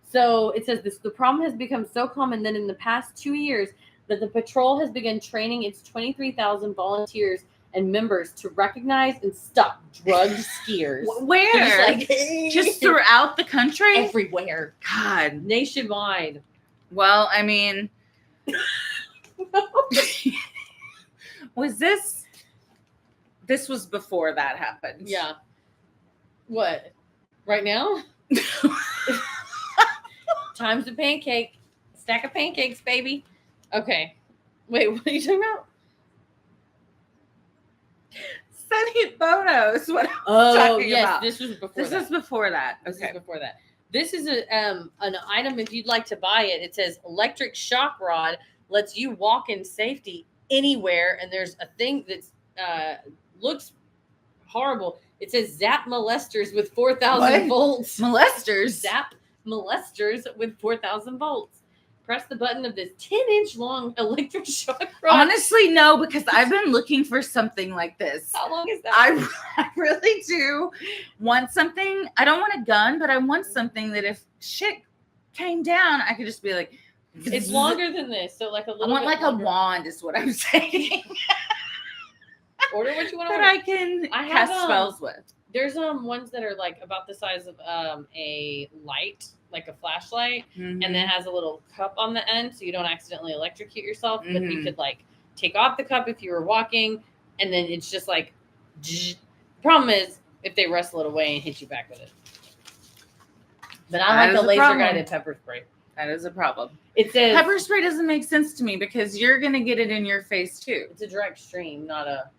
S1: So it says the problem has become so common that in the past 2 years that the patrol has begun training its 23,000 volunteers and members to recognize and stop drugged skiers.
S2: Where? Just throughout the country?
S1: Everywhere.
S2: God.
S1: Nationwide.
S2: Well, I mean, was this was before that happened.
S1: Yeah. What? Right now? Time's a pancake. Stack of pancakes, baby. Okay. Wait, what are you talking about?
S2: Sunny Bono is what I
S1: was
S2: talking
S1: yes,
S2: about.
S1: This was before
S2: This
S1: that.
S2: is before that.
S1: This
S2: Okay.
S1: is before that. This is an item if you'd like to buy it. It says electric shock rod lets you walk in safety anywhere, and there's a thing that looks horrible. It says zap molesters with 4,000 volts.
S2: Molesters?
S1: Zap molesters with 4,000 volts. Press the button of this 10-inch long electric shock rod.
S2: Honestly, no, because I've been looking for something like this.
S1: How long is that?
S2: I really do want something. I don't want a gun, but I want something that if shit came down, I could just be like,
S1: it's longer than this, so like a little.
S2: I want
S1: bit
S2: like
S1: longer.
S2: a wand, is what I'm saying.
S1: Order what you want to
S2: that
S1: order.
S2: I can cast spells with.
S1: There's ones that are like about the size of a light, like a flashlight, and then has a little cup on the end, so you don't accidentally electrocute yourself. But you could like take off the cup if you were walking, and then it's just like. The problem is if they wrestle it away and hit you back with it. But I like the laser guided pepper spray.
S2: That is a problem.
S1: It says
S2: pepper spray doesn't make sense to me because you're gonna get it in your face too.
S1: It's a direct stream, not a.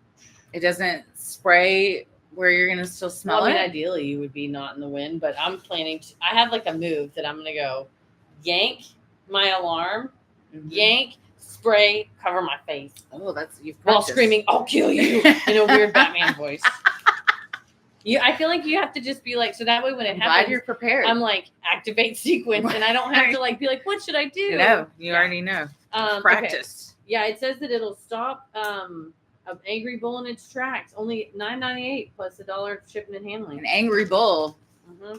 S2: It doesn't spray where you're gonna still smell
S1: it.
S2: it.
S1: Ideally, you would be not in the wind, but I'm planning to. I have like a move that I'm gonna go, yank my alarm, yank, spray, cover my face.
S2: Oh, that's you've
S1: while
S2: practiced.
S1: Screaming, "I'll kill you!" in a weird Batman voice. I feel like you have to just be like, so that way when it happens,
S2: you're prepared.
S1: I'm like activate sequence, and I don't have to like be like, what should I do?
S2: No, you already know. Practiced.
S1: Okay. Yeah, it says that it'll stop an angry bull in its tracks. Only $9.98 plus $1 shipping and handling.
S2: An angry bull.
S1: Mm-hmm.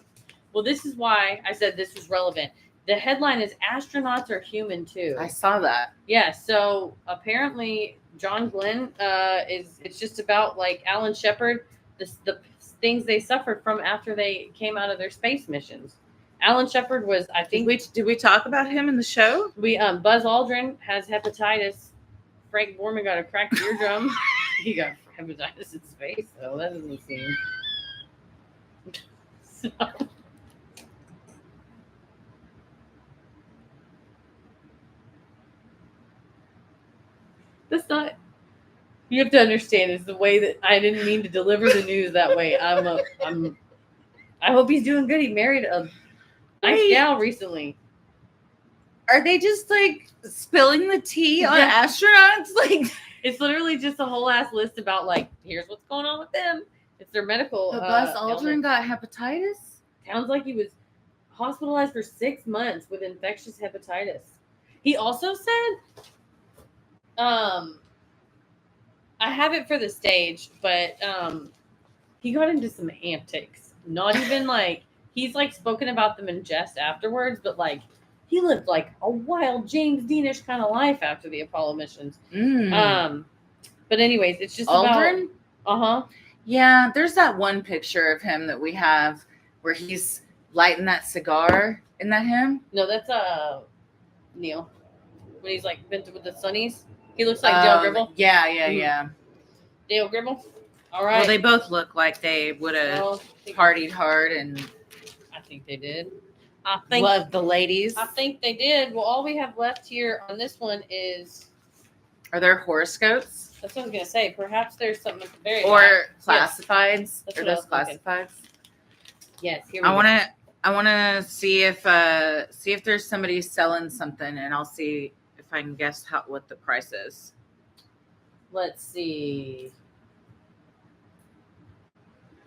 S1: Well, this is why I said this was relevant. The headline is "Astronauts are human too."
S2: I saw that.
S1: Yeah. So apparently, John Glenn it's just about like Alan Shepard, the things they suffered from after they came out of their space missions. Alan Shepard was, I think,
S2: did we talk about him in the show?
S1: We Buzz Aldrin has hepatitis. Frank Borman got a cracked eardrum. He got hepatitis in space, so that doesn't seem. So. That's not. You have to understand, it's the way that I didn't mean to deliver the news that way. I hope he's doing good. He married a nice
S2: Wait.
S1: gal recently.
S2: Are they just like spilling the tea on
S1: Yeah.
S2: astronauts? Like,
S1: It's literally just a whole ass list about like, here's what's going on with them. It's their medical.
S2: but Buzz
S1: illness.
S2: Aldrin got hepatitis?
S1: Sounds like he was hospitalized for 6 months with infectious hepatitis. He also said, I have it for the stage, but he got into some antics. Not even like, he's like spoken about them in jest afterwards, but like he lived like a wild James Deanish kind of life after the Apollo missions. But anyways, it's just
S2: Aldrin?
S1: about
S2: Yeah, there's that one picture of him that we have where he's lighting that cigar. Isn't that him?
S1: No, that's Neil. When he's like been with the Sunnies. He looks like Dale Gribble.
S2: Yeah.
S1: Dale Gribble. All right.
S2: Well, they both look like they would have partied hard and
S1: I think they did. I think
S2: loved the ladies.
S1: I think they did. Well, all we have left here on this one is.
S2: Are there horoscopes?
S1: That's what I was gonna say. Perhaps there's something at the very
S2: Or
S1: back.
S2: classifieds?
S1: Yes. That's
S2: Are
S1: what I
S2: those
S1: was thinking.
S2: classifieds?
S1: Yes. Here we go.
S2: I wanna see if there's somebody selling something, and I'll see if I can guess what the price is.
S1: Let's see.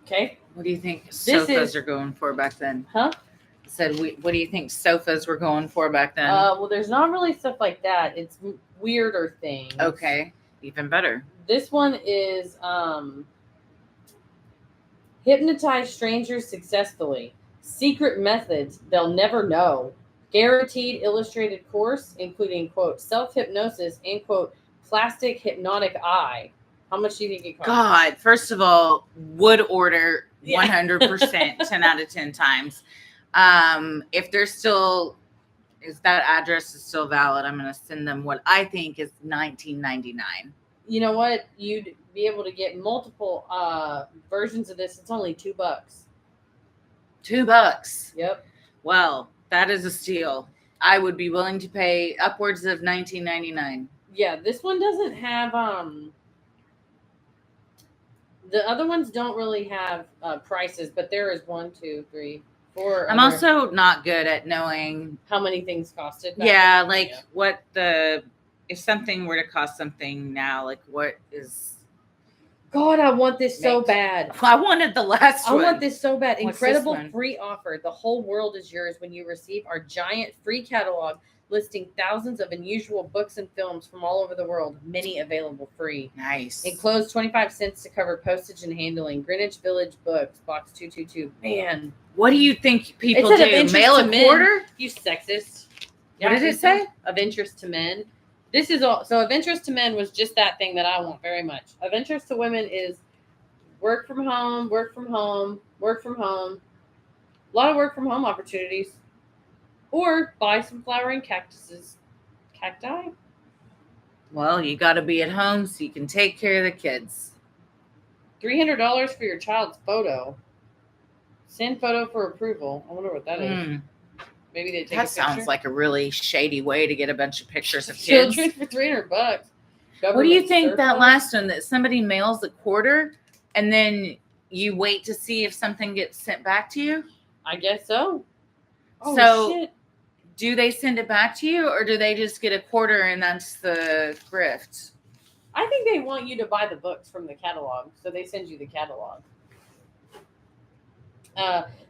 S1: Okay.
S2: What do you think
S1: This
S2: sofas
S1: is-
S2: are going for back then?
S1: Huh?
S2: I said, what do you think sofas were going for back then?
S1: Well, there's not really stuff like that. It's weirder things.
S2: Okay, even better.
S1: This one is hypnotize strangers successfully. Secret methods they'll never know. Guaranteed illustrated course, including, quote, self-hypnosis and, quote, plastic hypnotic eye. How much do you think it costs?
S2: God, first of all, would order
S1: Yeah.
S2: 100%, 10 out of 10 times. If they're still, if that address is still valid, I'm going to send them what I think is $19.99.
S1: You know what? You'd be able to get multiple versions of this. It's only $2.
S2: $2.
S1: Yep.
S2: Well, that is a steal. I would be willing to pay upwards of $19.99.
S1: Yeah, this one doesn't have the other ones don't really have prices, but there is 1, 2, 3, 4.
S2: I'm also not good at knowing.
S1: How many things costed? back
S2: Yeah,
S1: then.
S2: like
S1: Yeah.
S2: what if something were to cost something now, like what is.
S1: God, I want this so
S2: Make-
S1: bad.
S2: I wanted the last
S1: I
S2: one.
S1: want this so bad.
S2: What's
S1: Incredible
S2: this one?
S1: free offer. The whole world is yours when you receive our giant free catalog listing thousands of unusual books and films from all over the world, many available free.
S2: Nice.
S1: Enclosed 25 cents to cover postage and handling. Greenwich Village Books, box 222. Man,
S2: What do you think people
S1: It said of
S2: do?
S1: interest
S2: Mail
S1: to
S2: a
S1: men.
S2: quarter?
S1: you sexist.
S2: What did it say?
S1: Of interest to men. This is all. So of interest to men was just that thing that I want very much. Of interest to women is work from home, work from home, work from home. A lot of work from home opportunities. Or buy some flowering cactuses. Cacti?
S2: Well, you got to be at home so you can take care of the kids.
S1: $300 for your child's photo. Send photo for approval. I wonder what that is.
S2: Mm,
S1: Maybe they take a
S2: that
S1: picture.
S2: sounds like a really shady way to get a bunch of pictures of kids.
S1: Children for $300.
S2: What do you
S1: Government
S2: think
S1: surplus?
S2: that last one that somebody mails a quarter and then you wait to see if something gets sent back to you?
S1: I guess so. Oh,
S2: So-
S1: shit.
S2: Do they send it back to you or do they just get a quarter and that's the grift?
S1: I think they want you to buy the books from the catalog, so they send you the catalog.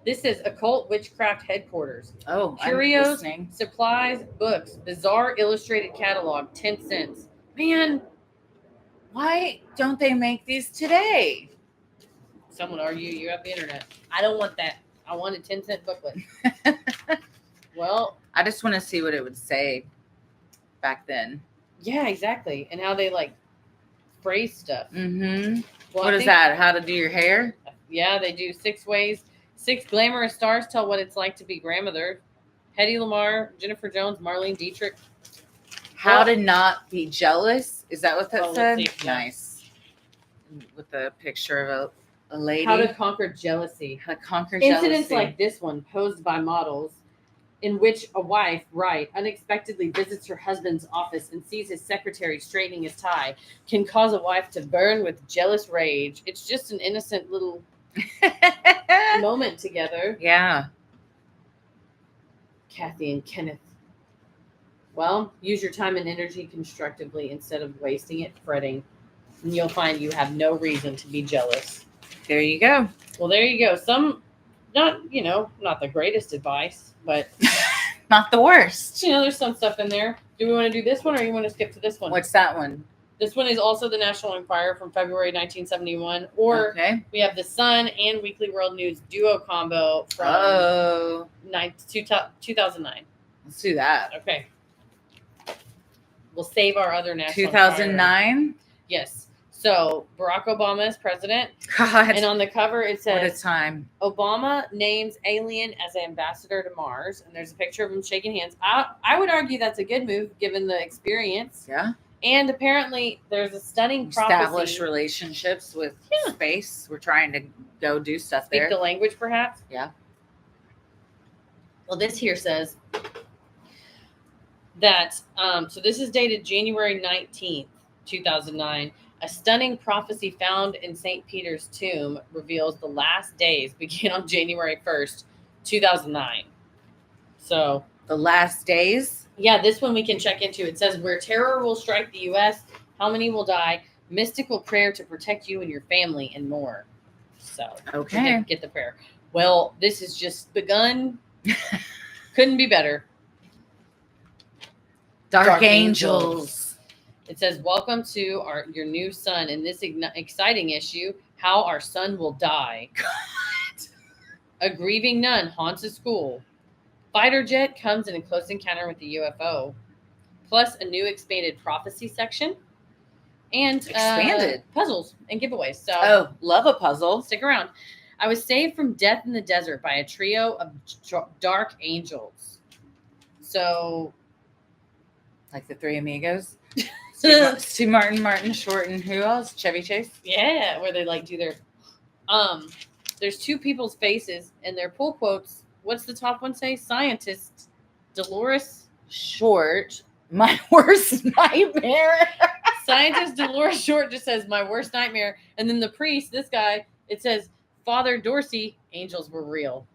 S1: This is Occult Witchcraft Headquarters.
S2: Oh,
S1: Curios,
S2: I'm listening.
S1: supplies, books, bizarre illustrated catalog, 10 cents. Man,
S2: Why don't they make these today?
S1: someone argue you have the internet. I don't want that. I want a 10-cent booklet. Well,
S2: I just want to see what it would say back then.
S1: yeah, exactly. And how they like phrase stuff.
S2: Mm-hmm.
S1: Well,
S2: What
S1: I
S2: is
S1: think-
S2: that? How to do your hair?
S1: Yeah, they do 6 ways. 6 glamorous stars tell what it's like to be grandmother. Hedy Lamarr, Jennifer Jones, Marlene Dietrich.
S2: How
S1: Well-
S2: to not be jealous? Is that what that
S1: Well,
S2: said?
S1: let's see. Yeah.
S2: Nice. With a picture of a lady.
S1: How to conquer jealousy.
S2: How to conquer
S1: Incidents
S2: jealousy.
S1: like this one, posed by models. in which a wife, right, unexpectedly visits her husband's office and sees his secretary straightening his tie, can cause a wife to burn with jealous rage. It's just an innocent little moment together.
S2: Yeah.
S1: Kathy and Kenneth. Well, use your time and energy constructively instead of wasting it fretting, and you'll find you have no reason to be jealous.
S2: There you go.
S1: Well, there you go. Some, not the greatest advice, but
S2: Not the worst.
S1: there's some stuff in there. Do we want to do this one, or you want to skip to this one?
S2: What's that one?
S1: This one is also the National Enquirer from February 1971, or
S2: Okay.
S1: we have the Sun and Weekly World News duo combo from 2009.
S2: Let's do that.
S1: Okay. We'll save our other National Enquirer.
S2: 2009.
S1: Yes. So Barack Obama is president,
S2: God.
S1: and on the cover it
S2: What a
S1: says
S2: time.
S1: Obama names alien as ambassador to Mars, and there's a picture of him shaking hands. I would argue that's a good move given the experience.
S2: Yeah.
S1: And apparently there's a stunning
S2: Establish
S1: prophecy.
S2: relationships with space. We're trying to go do stuff
S1: Speak
S2: there.
S1: the language, perhaps.
S2: Yeah.
S1: Well, this here says that. So this is dated January 19th, 2009. A stunning prophecy found in St. Peter's tomb reveals the last days began on January 1st, 2009. So,
S2: The last days.
S1: yeah, this one we can check into. It says, where terror will strike the U.S., how many will die, mystical prayer to protect you and your family, and more. So,
S2: Okay.
S1: get the prayer. Well, this has just begun. Couldn't be better.
S2: Dark Angels.
S1: It says, welcome to your new son. In this exciting issue, how our son will die. A grieving nun haunts a school. Fighter jet comes in a close encounter with the UFO. Plus a new expanded prophecy section. And
S2: Expanded?
S1: puzzles and giveaways. So
S2: Love a puzzle.
S1: stick around. I was saved from death in the desert by a trio of dark angels. So,
S2: Like the Three Amigos. Stu Martin Short, and who else? Chevy Chase.
S1: yeah, where they do their there's two people's faces and their pull quotes. What's the top one say? Scientist Dolores
S2: Short. My worst nightmare.
S1: Scientist Dolores Short just says my worst nightmare, and then the priest, this guy, it says Father Dorsey, angels were real.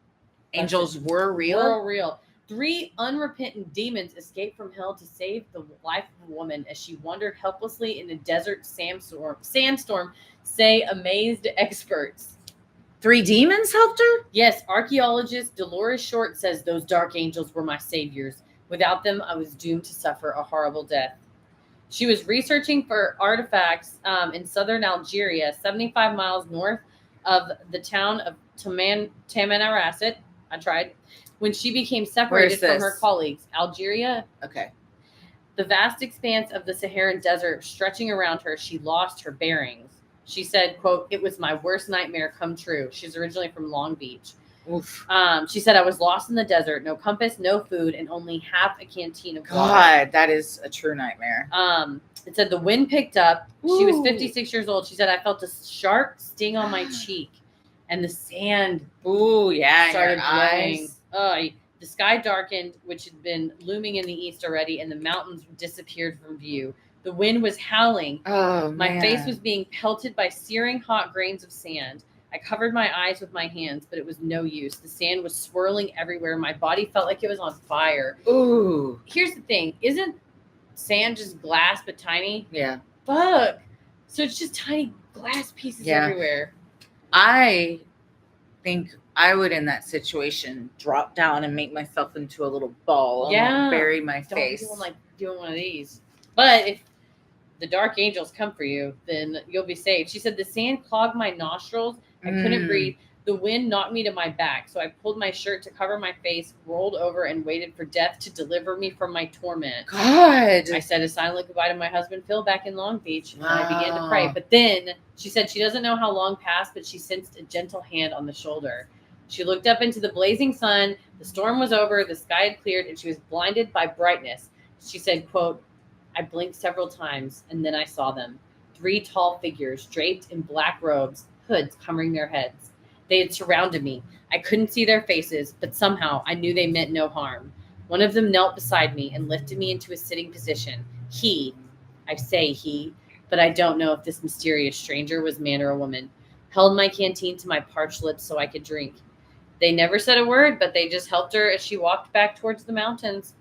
S2: Angels were real.
S1: Were real. 3 unrepentant demons escaped from hell to save the life of a woman as she wandered helplessly in a desert sandstorm, say amazed experts.
S2: 3 demons helped her?
S1: Yes, archaeologist Dolores Short says those dark angels were my saviors. Without them, I was doomed to suffer a horrible death. She was researching for artifacts in southern Algeria, 75 miles north of the town of Tamanrasset. I tried. When she became separated from her colleagues. Algeria.
S2: Okay.
S1: The vast expanse of the Saharan desert stretching around her, she lost her bearings. She said, quote, it was my worst nightmare come true. She's originally from Long Beach.
S2: Oof.
S1: She said, I was lost in the desert, no compass, no food, and only half a canteen of water.
S2: God, that is a true nightmare.
S1: It said the wind picked up. She was
S2: Ooh.
S1: 56 years old. She said, I felt a sharp sting on my cheek, and the sand
S2: Ooh, yeah,
S1: started
S2: blowing.
S1: The sky darkened, which had been looming in the east already, and the mountains disappeared from view. The wind was howling.
S2: Oh,
S1: My face was being pelted by searing hot grains of sand. I covered my eyes with my hands, but it was no use. The sand was swirling everywhere. My body felt like it was on fire.
S2: Ooh.
S1: Here's the thing. Isn't sand just glass but tiny?
S2: Yeah.
S1: Fuck. So it's just tiny glass pieces everywhere.
S2: I think I would, in that situation, drop down and make myself into a little ball and bury my face.
S1: Don't doing one of these. But if the dark angels come for you, then you'll be saved. She said the sand clogged my nostrils. I couldn't breathe. The wind knocked me to my back, so I pulled my shirt to cover my face, rolled over, and waited for death to deliver me from my torment.
S2: God.
S1: I said a silent goodbye to my husband, Phil, back in Long Beach, and I began to pray. But then she said she doesn't know how long passed, but she sensed a gentle hand on the shoulder. She looked up into the blazing sun. The storm was over. The sky had cleared, and she was blinded by brightness. She said, quote, I blinked several times, and then I saw them. 3 tall figures draped in black robes, hoods covering their heads. They had surrounded me. I couldn't see their faces, but somehow I knew they meant no harm. One of them knelt beside me and lifted me into a sitting position. I say he, but I don't know if this mysterious stranger was man or a woman, held my canteen to my parched lips so I could drink. They never said a word, but they just helped her as she walked back towards the mountains.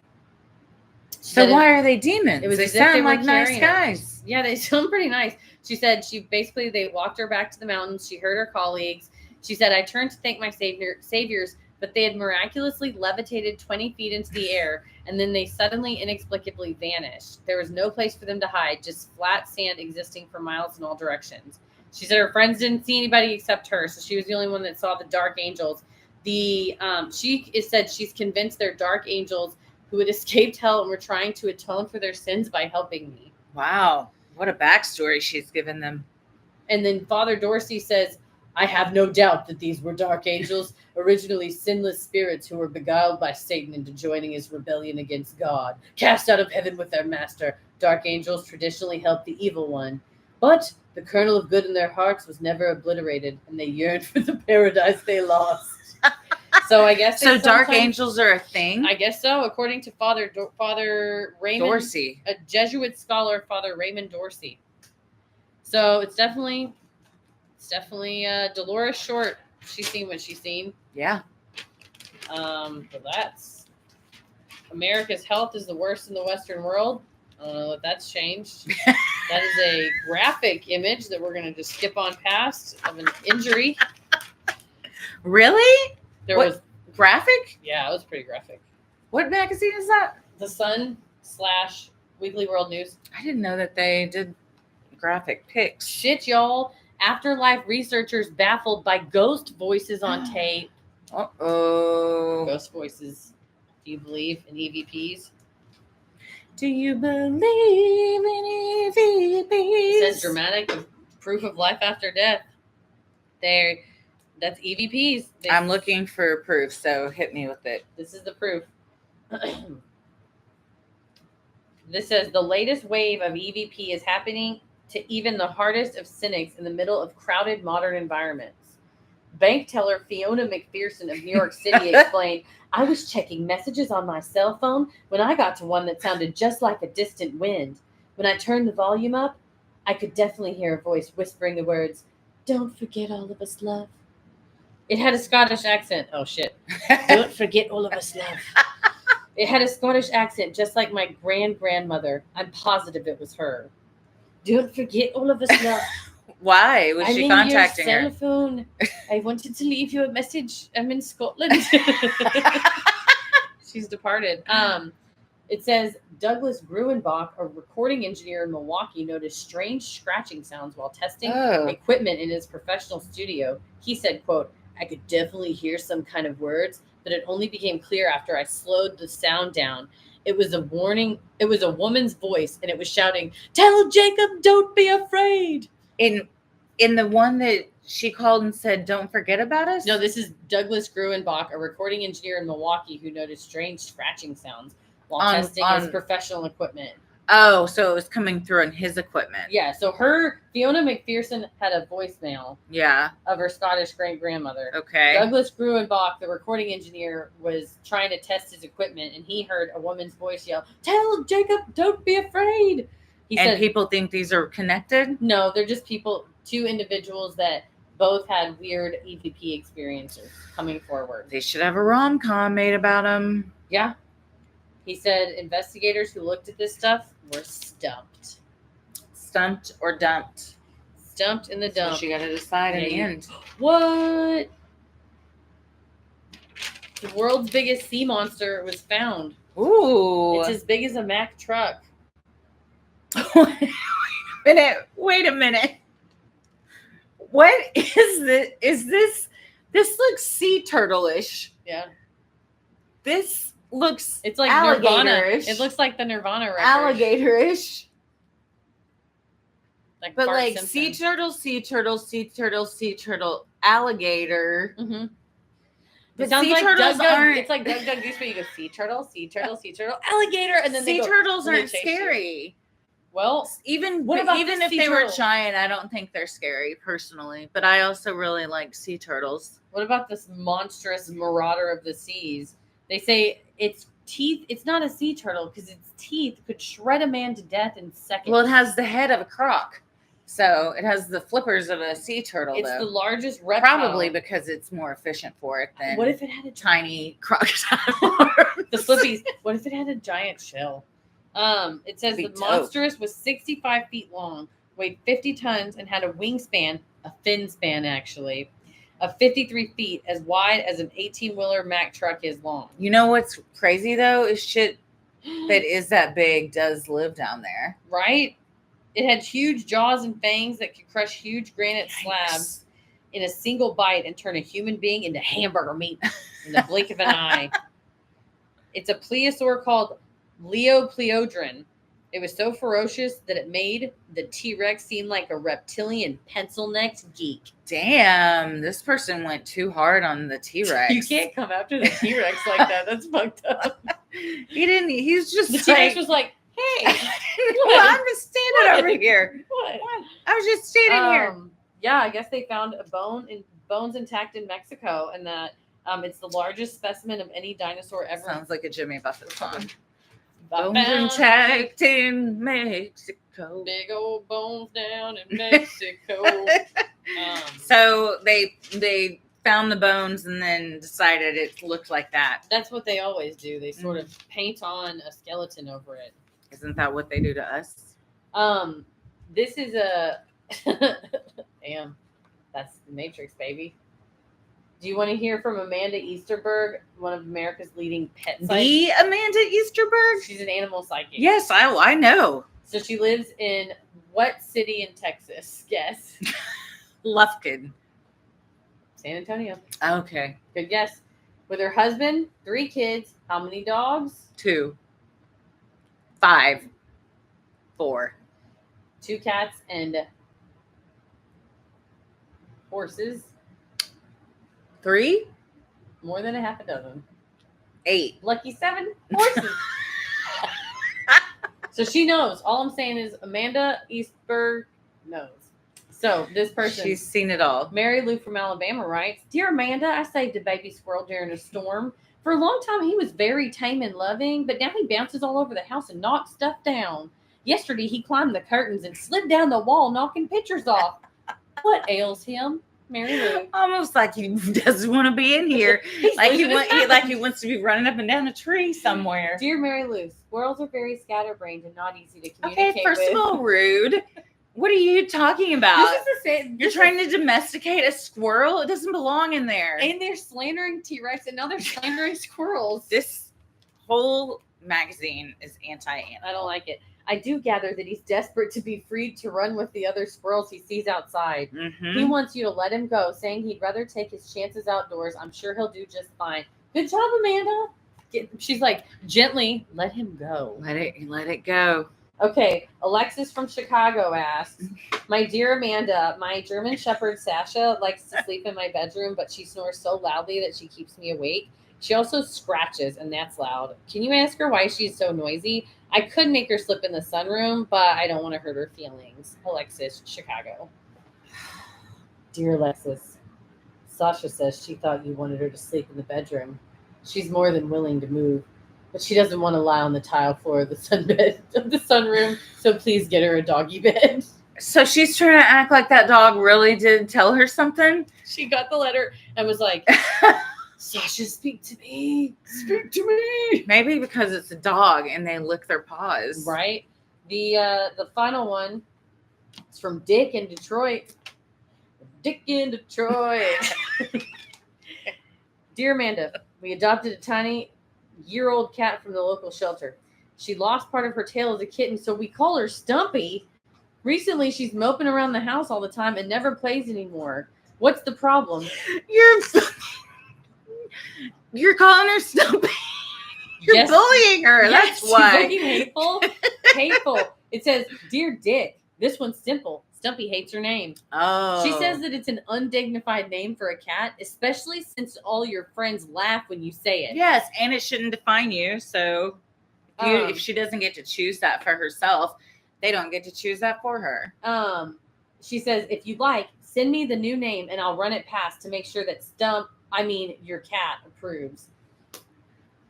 S2: So why are they demons?
S1: It was
S2: They
S1: as if
S2: sound
S1: they were
S2: like nice
S1: carrying her.
S2: guys.
S1: Yeah, they sound pretty nice. She said they walked her back to the mountains. She heard her colleagues. She said, I turned to thank my saviors, but they had miraculously levitated 20 feet into the air, and then they suddenly, inexplicably vanished. There was no place for them to hide, just flat sand existing for miles in all directions. She said her friends didn't see anybody except her, so she was the only one that saw the dark angels. She said she's convinced they're dark angels who had escaped hell and were trying to atone for their sins by helping me.
S2: Wow. What a backstory she's given them.
S1: And then Father Dorsey says, I have no doubt that these were dark angels, originally sinless spirits who were beguiled by Satan into joining his rebellion against God. Cast out of heaven with their master, dark angels traditionally helped the evil one. But the kernel of good in their hearts was never obliterated, and they yearned for the paradise they lost. So I guess
S2: dark angels are a thing?
S1: I guess so, according to Father Raymond
S2: Dorsey,
S1: a Jesuit scholar, Father Raymond Dorsey. So it's definitely Dolores Short. She's seen what she's seen.
S2: Yeah.
S1: But that's America's health is the worst in the Western world. I don't know if that's changed. That is a graphic image that we're going to just skip on past of an injury.
S2: Really?
S1: There was
S2: graphic?
S1: Yeah, it was pretty graphic.
S2: What magazine is that?
S1: The Sun / Weekly World News.
S2: I didn't know that they did graphic pics.
S1: Shit, y'all. Afterlife researchers baffled by ghost voices on tape.
S2: Uh-oh.
S1: Ghost voices. Do you believe in EVPs?
S2: Do you believe in EVPs?
S1: It says dramatic proof of life after death. That's EVPs.
S2: I'm looking for proof, so hit me with it.
S1: This is the proof. This says the latest wave of EVP is happening to even the hardest of cynics in the middle of crowded modern environments. Bank teller Fiona McPherson of New York City explained, I was checking messages on my cell phone when I got to one that sounded just like a distant wind. When I turned the volume up, I could definitely hear a voice whispering the words, don't forget all of us love. It had a Scottish accent. Oh, shit. Don't forget all of us love. It had a Scottish accent just like my grandmother. I'm positive it was her. Don't forget all of us love.
S2: Why was she contacting
S1: your
S2: her?
S1: cell phone. I wanted to leave you a message. I'm in Scotland. She's departed. It says Douglas Gruenbach, a recording engineer in Milwaukee, noticed strange scratching sounds while testing equipment in his professional studio. He said, quote, I could definitely hear some kind of words, but it only became clear after I slowed the sound down. It was a warning. It was a woman's voice, and it was shouting, tell Jacob, don't be afraid.
S2: In the one that she called and said, don't forget about us?
S1: No, this is Douglas Gruenbach, a recording engineer in Milwaukee who noticed strange scratching sounds while testing his professional equipment.
S2: Oh, so it was coming through on his equipment.
S1: Yeah, so Fiona McPherson had a voicemail of her Scottish great-grandmother.
S2: Okay.
S1: Douglas Gruenbach, the recording engineer, was trying to test his equipment, and he heard a woman's voice yell, tell Jacob, don't be afraid. He said,
S2: people think these are connected?
S1: No, they're just two individuals that both had weird EVP experiences coming forward.
S2: They should have a rom-com made about them.
S1: Yeah. He said investigators who looked at this stuff were stumped.
S2: Stumped or dumped?
S1: Stumped in the dump.
S2: So you got to decide in the end.
S1: What? The world's biggest sea monster was found.
S2: Ooh.
S1: It's as big as a Mack truck.
S2: Wait a minute. What is this? This looks sea turtle-ish.
S1: Yeah.
S2: This looks
S1: it's like
S2: alligator-ish.
S1: Nirvana. It looks like the Nirvana record.
S2: Alligator-ish. But
S1: Bart
S2: like
S1: Simpson.
S2: sea turtle, alligator.
S1: Mm-hmm.
S2: But
S1: it sounds
S2: sea
S1: like
S2: turtles aren't.
S1: It's like Doug Goose, where you go sea turtle, alligator, and then
S2: sea turtles aren't scary.
S1: Well,
S2: Even
S1: what about
S2: even
S1: this
S2: if
S1: sea
S2: they were
S1: turtle?
S2: giant, I don't think they're scary personally. But I also really like sea turtles.
S1: what about this monstrous marauder of the seas? They say its teeth. It's not a sea turtle because its teeth could shred a man to death in seconds.
S2: Well, it has the head of a croc, so it has the flippers of a sea turtle.
S1: It's
S2: though.
S1: the largest reptile.
S2: Probably because it's more efficient for it than
S1: What if it had a
S2: tiny crocodile.
S1: the flippies? What if it had a giant shell? It says the
S2: That'd be
S1: monstrous was 65 feet long, weighed 50 tons, and had a wingspan, a fin span actually, of 53 feet, as wide as an 18-wheeler Mack truck is long.
S2: You know what's crazy though is shit that is that big does live down there.
S1: Right? It had huge jaws and fangs that could crush huge granite slabs in a single bite and turn a human being into hamburger meat in the blink of an eye. It's a plesiosaur called Leopleodron. It was so ferocious that it made the T-Rex seem like a reptilian pencil-necked geek.
S2: Damn, this person went too hard on the T-Rex.
S1: You can't come after the T-Rex like that. That's fucked up.
S2: He didn't. He's just
S1: The
S2: like,
S1: T-Rex was like, hey,
S2: well, I'm just standing over here.
S1: what?
S2: I was just standing here.
S1: Yeah, I guess they found a bones intact in Mexico, and that it's the largest specimen of any dinosaur ever.
S2: Sounds like a Jimmy Buffett song.
S1: Found
S2: Bones intact in Mexico.
S1: big old bones down in Mexico.
S2: So they found the bones and then decided it looked like that.
S1: That's what they always do. They sort of paint on a skeleton over it.
S2: Isn't that what they do to us?
S1: This is a damn. That's the Matrix, baby. Do you want to hear from Amanda Easterberg, one of America's leading pet psychics?
S2: The Amanda Easterberg?
S1: She's an animal psychic.
S2: Yes, I know.
S1: So she lives in what city in Texas? Guess.
S2: Lufkin.
S1: San Antonio.
S2: Okay.
S1: Good guess. With her husband, 3 kids. How many dogs?
S2: 2. 5. 4.
S1: 2 cats and horses.
S2: 3.
S1: More than a half a dozen.
S2: 8.
S1: Lucky 7 horses. So she knows. All I'm saying is Amanda Eastberg knows. So this person,
S2: She's seen it all.
S1: Mary Lou from Alabama, writes, Dear Amanda, I saved a baby squirrel during a storm. For a long time, he was very tame and loving, but now he bounces all over the house and knocks stuff down. Yesterday, he climbed the curtains and slid down the wall, knocking pictures off. What ails him? Mary Lou.
S2: Almost like he doesn't want to be in here. like he wants to be running up and down a tree somewhere.
S1: Dear Mary Lou, squirrels are very scatterbrained and not easy to communicate
S2: Okay, first
S1: with.
S2: of all, rude. What are you talking about?
S1: This is the same.
S2: You're trying to domesticate a squirrel? It doesn't belong in there.
S1: And they're slandering T-Rex, and now they're slandering squirrels.
S2: This whole magazine is anti-animal.
S1: I don't like it. I do gather that he's desperate to be freed to run with the other squirrels he sees outside.
S2: Mm-hmm.
S1: He wants you to let him go, saying he'd rather take his chances outdoors. I'm sure he'll do just fine. Good job, Amanda. She's like, gently let him go.
S2: Let it go.
S1: Okay, Alexis from Chicago asks, My dear Amanda, my German Shepherd Sasha likes to sleep in my bedroom, but she snores so loudly that she keeps me awake. She also scratches, and that's loud. Can you ask her why she's so noisy? I could make her slip in the sunroom, but I don't want to hurt her feelings. Alexis, Chicago. Dear Alexis, Sasha says she thought you wanted her to sleep in the bedroom. She's more than willing to move, but she doesn't want to lie on the tile floor of the sunroom, so please get her a doggy bed.
S2: So she's trying to act like that dog really did tell her something?
S1: She got the letter and was like, Sasha, speak to me. Speak to me.
S2: Maybe because it's a dog and they lick their paws.
S1: Right. The final one is from Dick in Detroit. Dick in Detroit. Dear Amanda, we adopted a tiny year-old cat from the local shelter. She lost part of her tail as a kitten, so we call her Stumpy. Recently, she's moping around the house all the time and never plays anymore. What's the problem?
S2: You're calling her Stumpy. You're bullying her.
S1: Yes,
S2: That's why.
S1: She's looking hateful. Hateful. It says, Dear Dick, this one's simple. Stumpy hates her name.
S2: Oh.
S1: She says that it's an undignified name for a cat, especially since all your friends laugh when you say it.
S2: Yes, and it shouldn't define you. So if she doesn't get to choose that for herself, They don't get to choose that for her.
S1: She says, if you'd like, send me the new name and I'll run it past to make sure that your cat approves.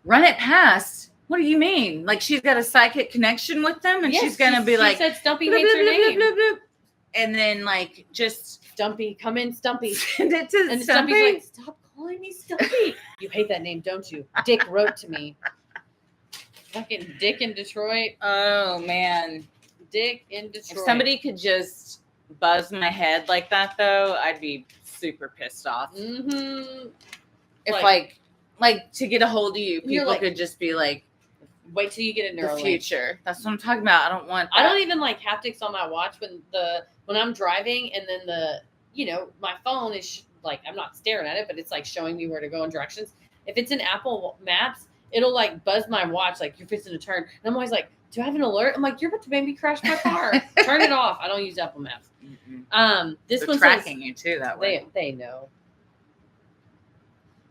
S2: Run it past? What do you mean? Like she's got a psychic connection with them and she's going to be like,
S1: she said Stumpy hates her name.
S2: Bloop, bloop. And then like just
S1: Stumpy, come in, Stumpy.
S2: Send it to
S1: and
S2: Stumpy.
S1: Stumpy's like, stop calling me Stumpy. You hate that name, don't you? Dick wrote to me. Fucking Dick in Detroit.
S2: Oh, man.
S1: Dick in Detroit.
S2: If somebody could just buzz my head like that, though, I'd be super pissed off.
S1: Mm-hmm.
S2: If like to get a hold of you, people
S1: like,
S2: could just be like,
S1: wait till you get a Neuralink.
S2: The future. That's what I'm talking about. I don't want that.
S1: I don't even like haptics on my watch when I'm driving and then my phone is like, I'm not staring at it, but it's like showing me where to go in directions. If it's in Apple Maps, it'll like buzz my watch like you're fixing to turn. And I'm always like, do I have an alert? I'm like, you're about to maybe crash my car. Turn it off. I don't use Apple Maps.
S2: Mm-hmm.
S1: This one's
S2: tracking you too that way.
S1: They know.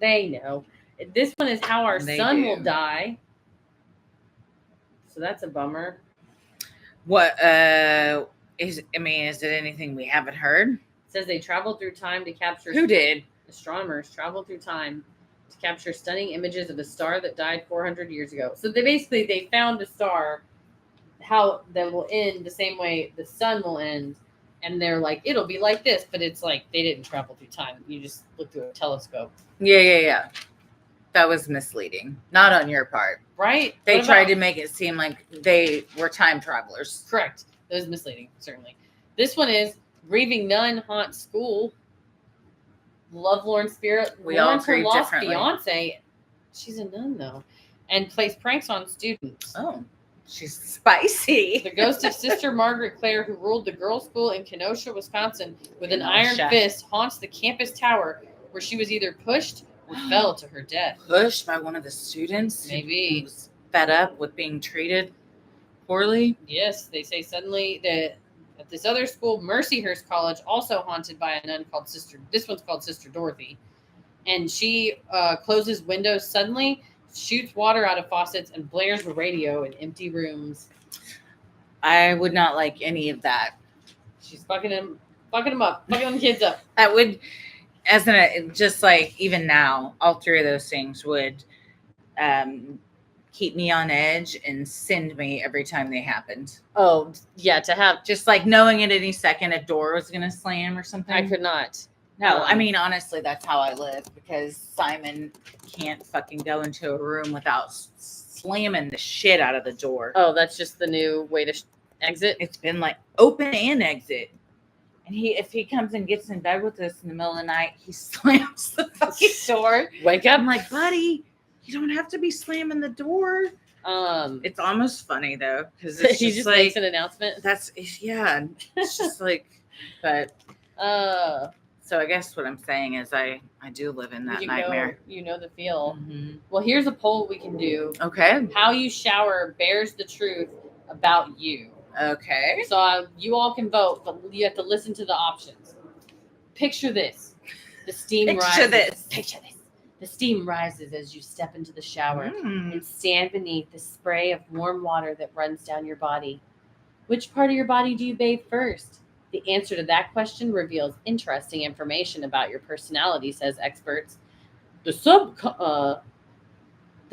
S1: They know. This one is how our son will die. So that's a bummer.
S2: What is it anything we haven't heard?
S1: It says they traveled through time to capture.
S2: Who did?
S1: Astronomers traveled through time to capture stunning images of a star that died 400 years ago. So they found a star that will end the same way the sun will end. And they're like, it'll be like this, but it's like they didn't travel through time. You just look through a telescope.
S2: Yeah. That was misleading. Not on your part.
S1: Right?
S2: They tried to make it seem like they were time travelers.
S1: Correct. That was misleading, certainly. This one is grieving nun haunts school. Lovelorn spirit.
S2: We all grieve
S1: lost
S2: differently.
S1: fiance. She's a nun, though. And plays pranks on students.
S2: Oh. She's spicy.
S1: The ghost of Sister Margaret Clare, who ruled the girls' school in Kenosha, Wisconsin, with an iron fist, haunts the campus tower where she was either pushed or fell to her death.
S2: Pushed by one of the students?
S1: Maybe.
S2: Who was fed up with being treated poorly?
S1: Yes, they say suddenly that at this other school, Mercyhurst College, also haunted by a nun called this one's called Sister Dorothy. And she closes windows suddenly, shoots water out of faucets, and blares the radio in empty rooms.
S2: I would not like any of that.
S1: She's fucking them up, fucking them kids up.
S2: That would, just like even now, all three of those things would keep me on edge and send me every time they happened.
S1: Oh, yeah, to have
S2: just like knowing at any second a door was going to slam or something.
S1: I could not.
S2: No, I mean, honestly, that's how I live because Simon can't fucking go into a room without slamming the shit out of the door.
S1: Oh, that's just the new way to exit?
S2: It's been like open and exit. And if he comes and gets in bed with us in the middle of the night, he slams the fucking door.
S1: Wake up.
S2: I'm like, buddy, you don't have to be slamming the door. It's almost funny though because
S1: he just like, makes an announcement.
S2: It's just like, but so I guess what I'm saying is I do live in that nightmare.
S1: You know the feel.
S2: Mm-hmm.
S1: Well, here's a poll we can do.
S2: Okay.
S1: How you shower bears the truth about you.
S2: Okay.
S1: So you all can vote, but you have to listen to the options. Picture this. The steam rises. Picture this. The steam rises as you step into the shower and stand beneath the spray of warm water that runs down your body. Which part of your body do you bathe first? The answer to that question reveals interesting information about your personality, says experts. The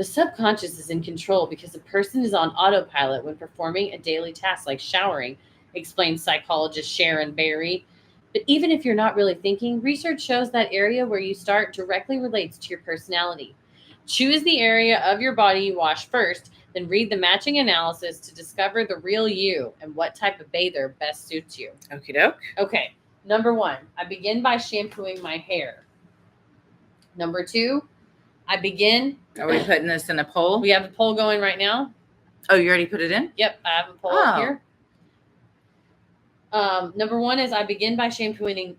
S1: subconscious is in control because a person is on autopilot when performing a daily task like showering, explains psychologist Sharon Berry. But even if you're not really thinking, research shows that area where you start directly relates to your personality. Choose the area of your body you wash first, then read the matching analysis to discover the real you and what type of bather best suits you.
S2: Okie doke.
S1: Okay. Number 1, I begin by shampooing my hair. Number 2, I begin.
S2: Are we putting this in a poll?
S1: We have a poll going right now.
S2: Oh, you already put it in?
S1: Yep, I have a poll up here. Number 1 is I begin by shampooing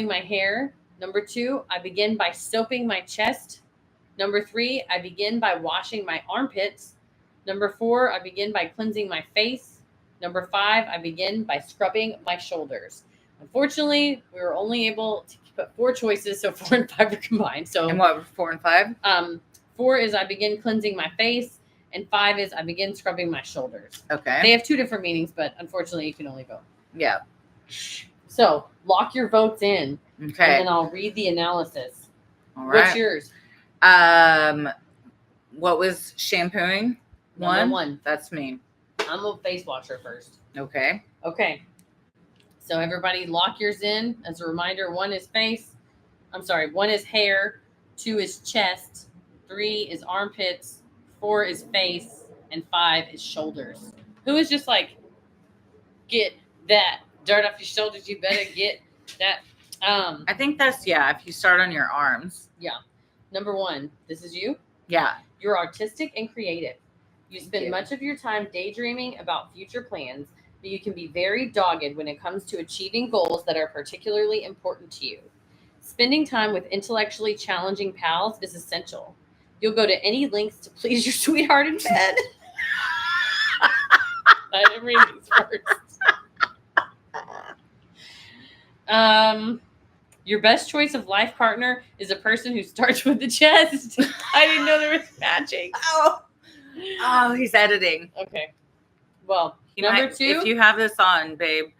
S1: my hair. Number 2, I begin by soaping my chest. Number 3, I begin by washing my armpits. Number 4, I begin by cleansing my face. Number 5, I begin by scrubbing my shoulders. Unfortunately, we were only able to put 4 choices, so 4 and 5 are combined. So,
S2: and what were 4 and 5?
S1: 4 is I begin cleansing my face, And 5 is I begin scrubbing my shoulders.
S2: Okay.
S1: They have 2 different meanings, but unfortunately you can only vote.
S2: Yeah.
S1: So lock your votes in,
S2: Okay.
S1: and then I'll read the analysis.
S2: All right.
S1: What's yours?
S2: What was shampooing?
S1: Number 1.
S2: That's me.
S1: I'm a face washer first.
S2: Okay.
S1: Okay. So everybody lock yours in. As a reminder, 1 is face. 1 is hair. 2 is chest. 3 is armpits. 4 is face. And 5 is shoulders. Who is just like, get that dirt off your shoulders? You better get that.
S2: I think that's, if you start on your arms.
S1: Yeah. Number 1, this is you.
S2: Yeah.
S1: You're artistic and creative. You spend
S2: you.
S1: much of your time daydreaming about future plans, but you can be very dogged when it comes to achieving goals that are particularly important to you. Spending time with intellectually challenging pals is essential. You'll go to any lengths to please your sweetheart in bed. I didn't read these first. Your best choice of life partner is a person who starts with the chest. I didn't know there was matching.
S2: Oh, he's editing.
S1: Okay. Well, number 2.
S2: If you have this on, babe,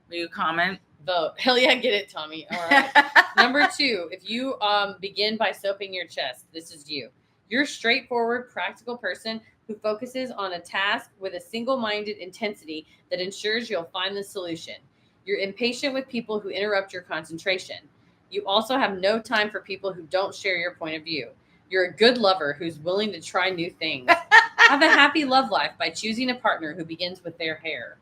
S2: will you comment?
S1: Vote. Hell yeah, get it, Tommy. All right. Number 2, if you begin by soaping your chest, this is you. You're a straightforward, practical person who focuses on a task with a single-minded intensity that ensures you'll find the solution. You're impatient with people who interrupt your concentration. You also have no time for people who don't share your point of view. You're a good lover who's willing to try new things. Have a happy love life by choosing a partner who begins with their hair.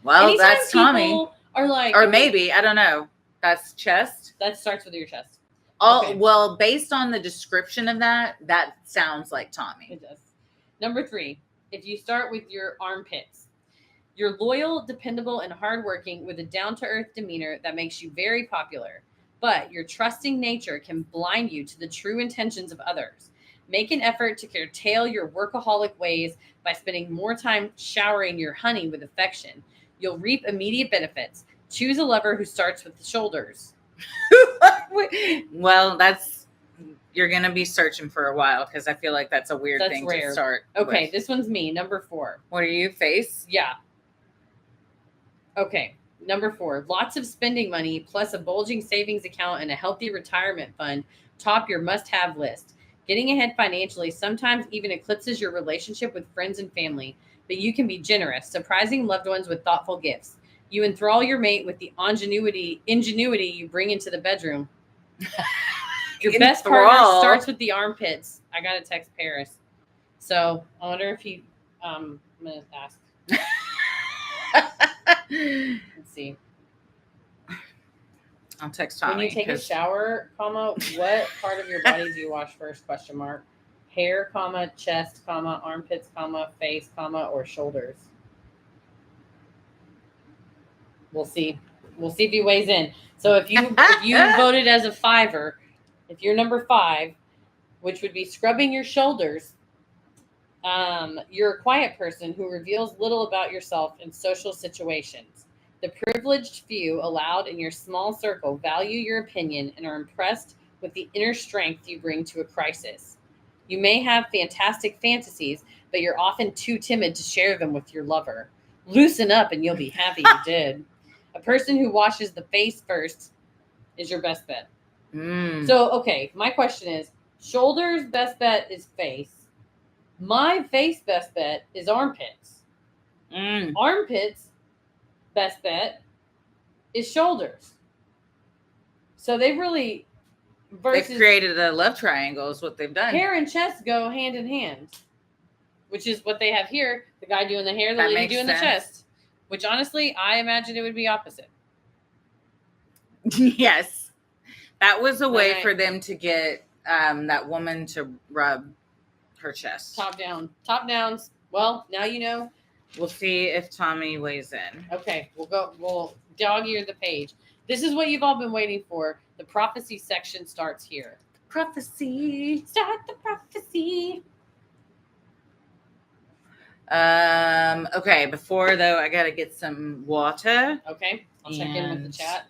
S2: Well,
S1: Anytime
S2: that's Tommy.
S1: people are like,
S2: or maybe, I don't know. That's chest.
S1: That starts with your chest.
S2: Oh, well, based on the description of that sounds like Tommy.
S1: It does. Number 3, if you start with your armpits, you're loyal, dependable, and hardworking with a down-to-earth demeanor that makes you very popular. But your trusting nature can blind you to the true intentions of others. Make an effort to curtail your workaholic ways by spending more time showering your honey with affection. You'll reap immediate benefits. Choose a lover who starts with the shoulders.
S2: Well, you're going to be searching for a while because I feel like that's a weird thing
S1: rare.
S2: to start
S1: Okay,
S2: with.
S1: this one's me. Number 4.
S2: What are you, face?
S1: Yeah. Okay. Number 4, lots of spending money plus a bulging savings account and a healthy retirement fund top your must-have list. Getting ahead financially sometimes even eclipses your relationship with friends and family, but you can be generous, surprising loved ones with thoughtful gifts. You enthrall your mate with the ingenuity you bring into the bedroom. Your best partner starts with the armpits. I got to text Paris. So I wonder if he, I'm going to ask. Let's see.
S2: I'll text Tommy.
S1: When you take a shower, what part of your body do you wash first? ? Hair, chest, armpits, face, or shoulders. We'll see. We'll see if he weighs in. So if you voted as a 5er, if you're number 5, which would be scrubbing your shoulders, you're a quiet person who reveals little about yourself in social situations. The privileged few allowed in your small circle value your opinion and are impressed with the inner strength you bring to a crisis. You may have fantastic fantasies, but you're often too timid to share them with your lover. Loosen up and you'll be happy you did. A person who washes the face first is your best bet. So, okay, my question is, shoulders best bet is face. My face best bet is armpits. Armpits best bet is shoulders. So they've really
S2: they've created a love triangle is what they've done.
S1: Hair and chest go hand in hand, which is what they have here. The guy doing the hair, the lady doing the chest. Which honestly, I imagine it would be opposite.
S2: Yes. That was a way for them to get that woman to rub her chest.
S1: Top downs. Well, now you know.
S2: We'll see if Tommy weighs in.
S1: Okay, we'll dog ear the page. This is what you've all been waiting for. The prophecy section starts here.
S2: Prophecy.
S1: Start the prophecy.
S2: Okay, before though, I gotta get some water.
S1: Okay, I'll check in with the chat.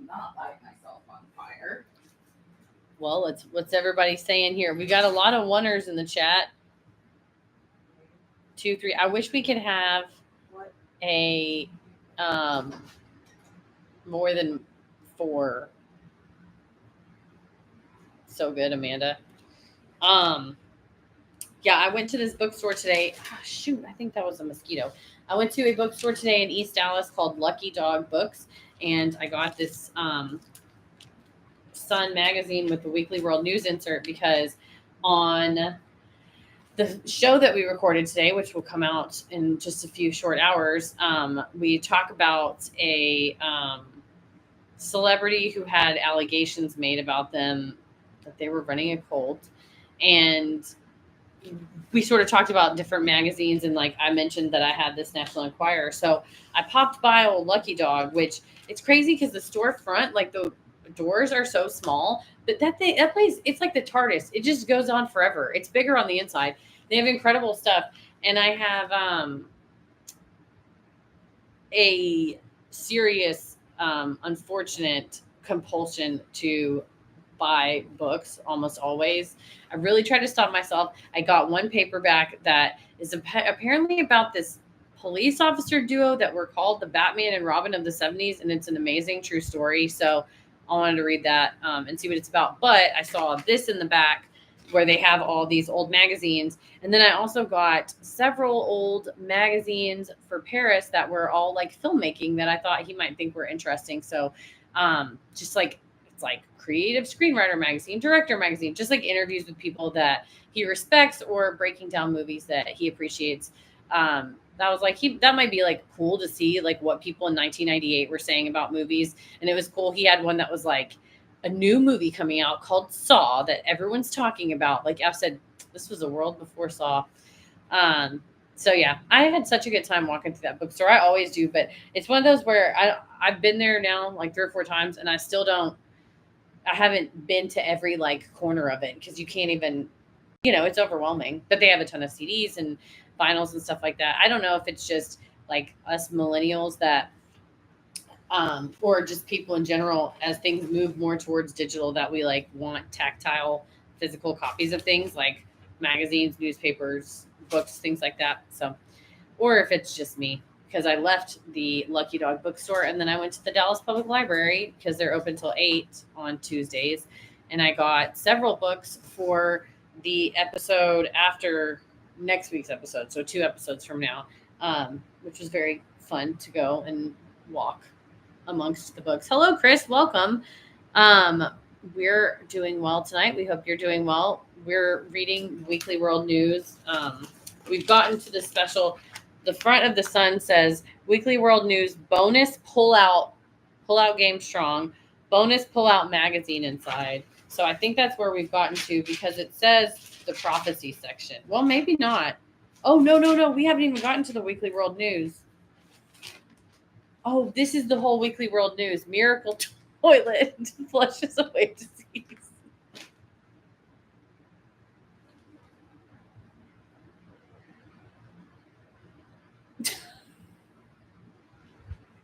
S2: Not light myself on fire.
S1: Well, what's everybody saying here? We got a lot of oneers in the chat. 2, 3. I wish we could have a more than 4. So good, Amanda. Yeah, I went to this bookstore today. Oh, shoot, I think that was a mosquito. I went to a bookstore today in East Dallas called Lucky Dog Books, and I got this Sun magazine with the Weekly World News insert because on the show that we recorded today, which will come out in just a few short hours, we talk about a celebrity who had allegations made about them that they were running a cult, and we sort of talked about different magazines, and like I mentioned that I had this National Enquirer. So I popped by old Lucky Dog, which it's crazy because the storefront, like the doors are so small, but that place, it's like the TARDIS. It just goes on forever. It's bigger on the inside. They have incredible stuff. And I have a serious, unfortunate compulsion to buy books almost always. I really try to stop myself. I got one paperback that is apparently about this police officer duo that were called the Batman and Robin of the 70s, and it's an amazing true story. So I wanted to read that and see what it's about. But I saw this in the back where they have all these old magazines. And then I also got several old magazines for Paris that were all like filmmaking that I thought he might think were interesting. So just like, it's like creative screenwriter magazine, director magazine, just like interviews with people that he respects or breaking down movies that he appreciates. That was like, that might be like cool to see like what people in 1998 were saying about movies. And it was cool. He had one that was like a new movie coming out called Saw that everyone's talking about. Like I said, this was a world before Saw. So yeah, I had such a good time walking through that bookstore. I always do, but it's one of those where I've been there now like 3 or 4 times, and I haven't been to every like corner of it because you can't even, it's overwhelming. But they have a ton of CDs and vinyls and stuff like that. I don't know if it's just like us millennials that, or just people in general, as things move more towards digital, that we like want tactile, physical copies of things like magazines, newspapers, books, things like that. So, or if it's just me, because I left the Lucky Dog bookstore and then I went to the Dallas Public Library because they're open till 8 on Tuesdays. And I got several books for the episode after next week's episode. So 2 episodes from now, which was very fun to go and walk amongst the books. Hello, Chris. Welcome. We're doing well tonight. We hope you're doing well. We're reading Weekly World News. We've gotten to the special. The front of the Sun says Weekly World News bonus pullout game strong, bonus pullout magazine inside. So I think that's where we've gotten to because it says the prophecy section. Well, maybe not. Oh, no. We haven't even gotten to the Weekly World News. Oh, this is the whole Weekly World News. Miracle toilet flushes away disease.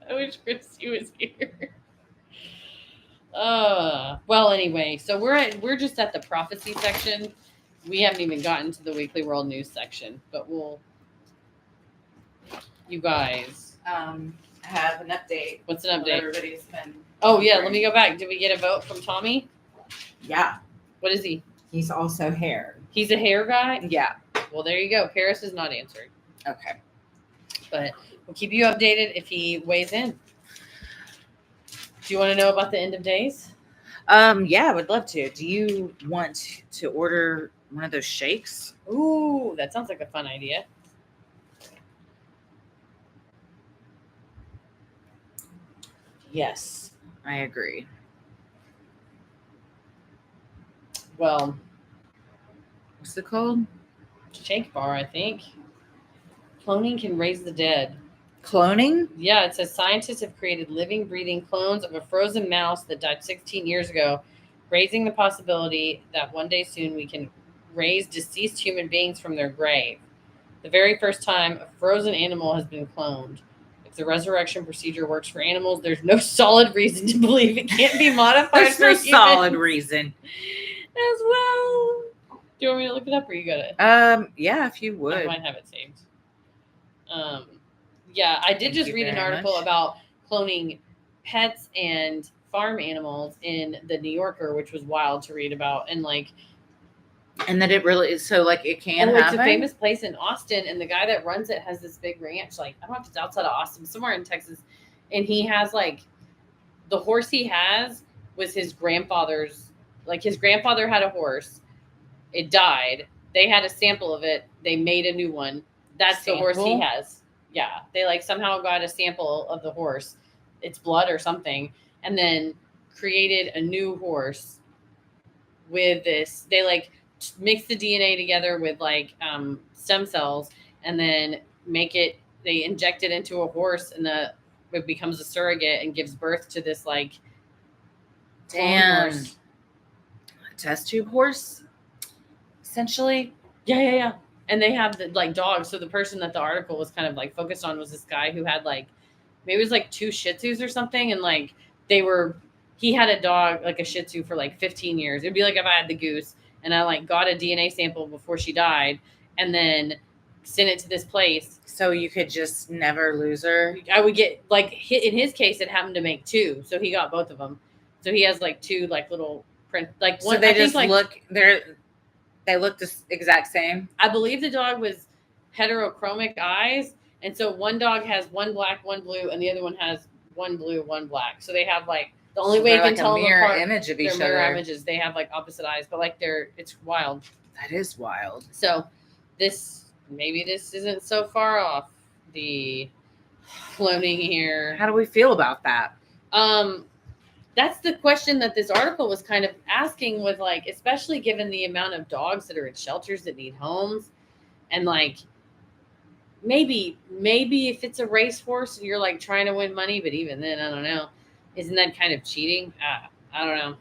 S1: I wish Christy was here. Well, anyway, so we're just at the prophecy section. We haven't even gotten to the Weekly World News section, but you guys.
S2: I have an update.
S1: What's an update?
S2: Everybody's been.
S1: Oh yeah, let me go back. Did we get a vote from Tommy?
S2: Yeah.
S1: What is he?
S2: He's also hair.
S1: He's a hair guy?
S2: Yeah.
S1: Well, there you go. Paris is not answered.
S2: Okay.
S1: But we'll keep you updated if he weighs in. Do you want to know about the end of days?
S2: Yeah, I would love to. Do you want to order one of those shakes?
S1: Ooh, that sounds like a fun idea.
S2: Yes, I agree.
S1: Well,
S2: what's it called?
S1: Shake bar, I think. Cloning can raise the dead.
S2: Cloning?
S1: Yeah, it says scientists have created living, breathing clones of a frozen mouse that died 16 years ago, raising the possibility that one day soon we can raise deceased human beings from their grave. The very first time a frozen animal has been cloned. If the resurrection procedure works for animals, there's no solid reason to believe it can't be modified
S2: There's
S1: for
S2: no
S1: humans.
S2: solid reason.
S1: as well. Do you want me to look it up or you got it?
S2: Yeah, if you
S1: I
S2: would.
S1: might have it saved. Yeah, I did
S2: Thank
S1: just
S2: you
S1: read an
S2: very
S1: article
S2: much.
S1: about cloning pets and farm animals in the New Yorker, which was wild to read about. And like,
S2: And that it really is so like it can
S1: it's
S2: happen.
S1: a famous place in Austin, and the guy that runs it has this big ranch. Like, I don't know if it's outside of Austin, somewhere in Texas, and he has like the horse he has was his grandfather's. Like, his grandfather had a horse. It died. They had a sample of it. They made a new one. That's the horse he
S2: Sample?
S1: has. Yeah. They like somehow got a sample of the horse, its blood or something, and then created a new horse with this. They like mix the DNA together with like stem cells and then make it, they inject it into a horse, and it becomes a surrogate and gives birth to this like clone
S2: Damn.
S1: horse.
S2: Test tube horse, essentially.
S1: Yeah. And they have the like dogs. So the person that the article was kind of like focused on was this guy who had like maybe it was like 2 Shih Tzus or something, and like he had a dog like a Shih Tzu for like 15 years. It'd be like if I had the Goose and I like got a DNA sample before she died, and then sent it to this place.
S2: So you could just never lose her.
S1: I would get like in his case, it happened to make 2, so he got both of them. So he has like 2 like little print like one.
S2: So they
S1: I
S2: just
S1: think, like,
S2: they look the exact same.
S1: I believe the dog was heterochromic eyes, and so one dog has one black, one blue, and the other one has one blue, one black. So they have like the only way you can tell them apart.
S2: Image of each
S1: mirror
S2: other.
S1: images. They have like opposite eyes, but like it's wild.
S2: That is wild.
S1: So maybe this isn't so far off the cloning here.
S2: How do we feel about that?
S1: That's the question that this article was kind of asking, with like, especially given the amount of dogs that are at shelters that need homes, and like maybe if it's a racehorse you're like trying to win money, but even then, I don't know, isn't that kind of cheating? I don't know.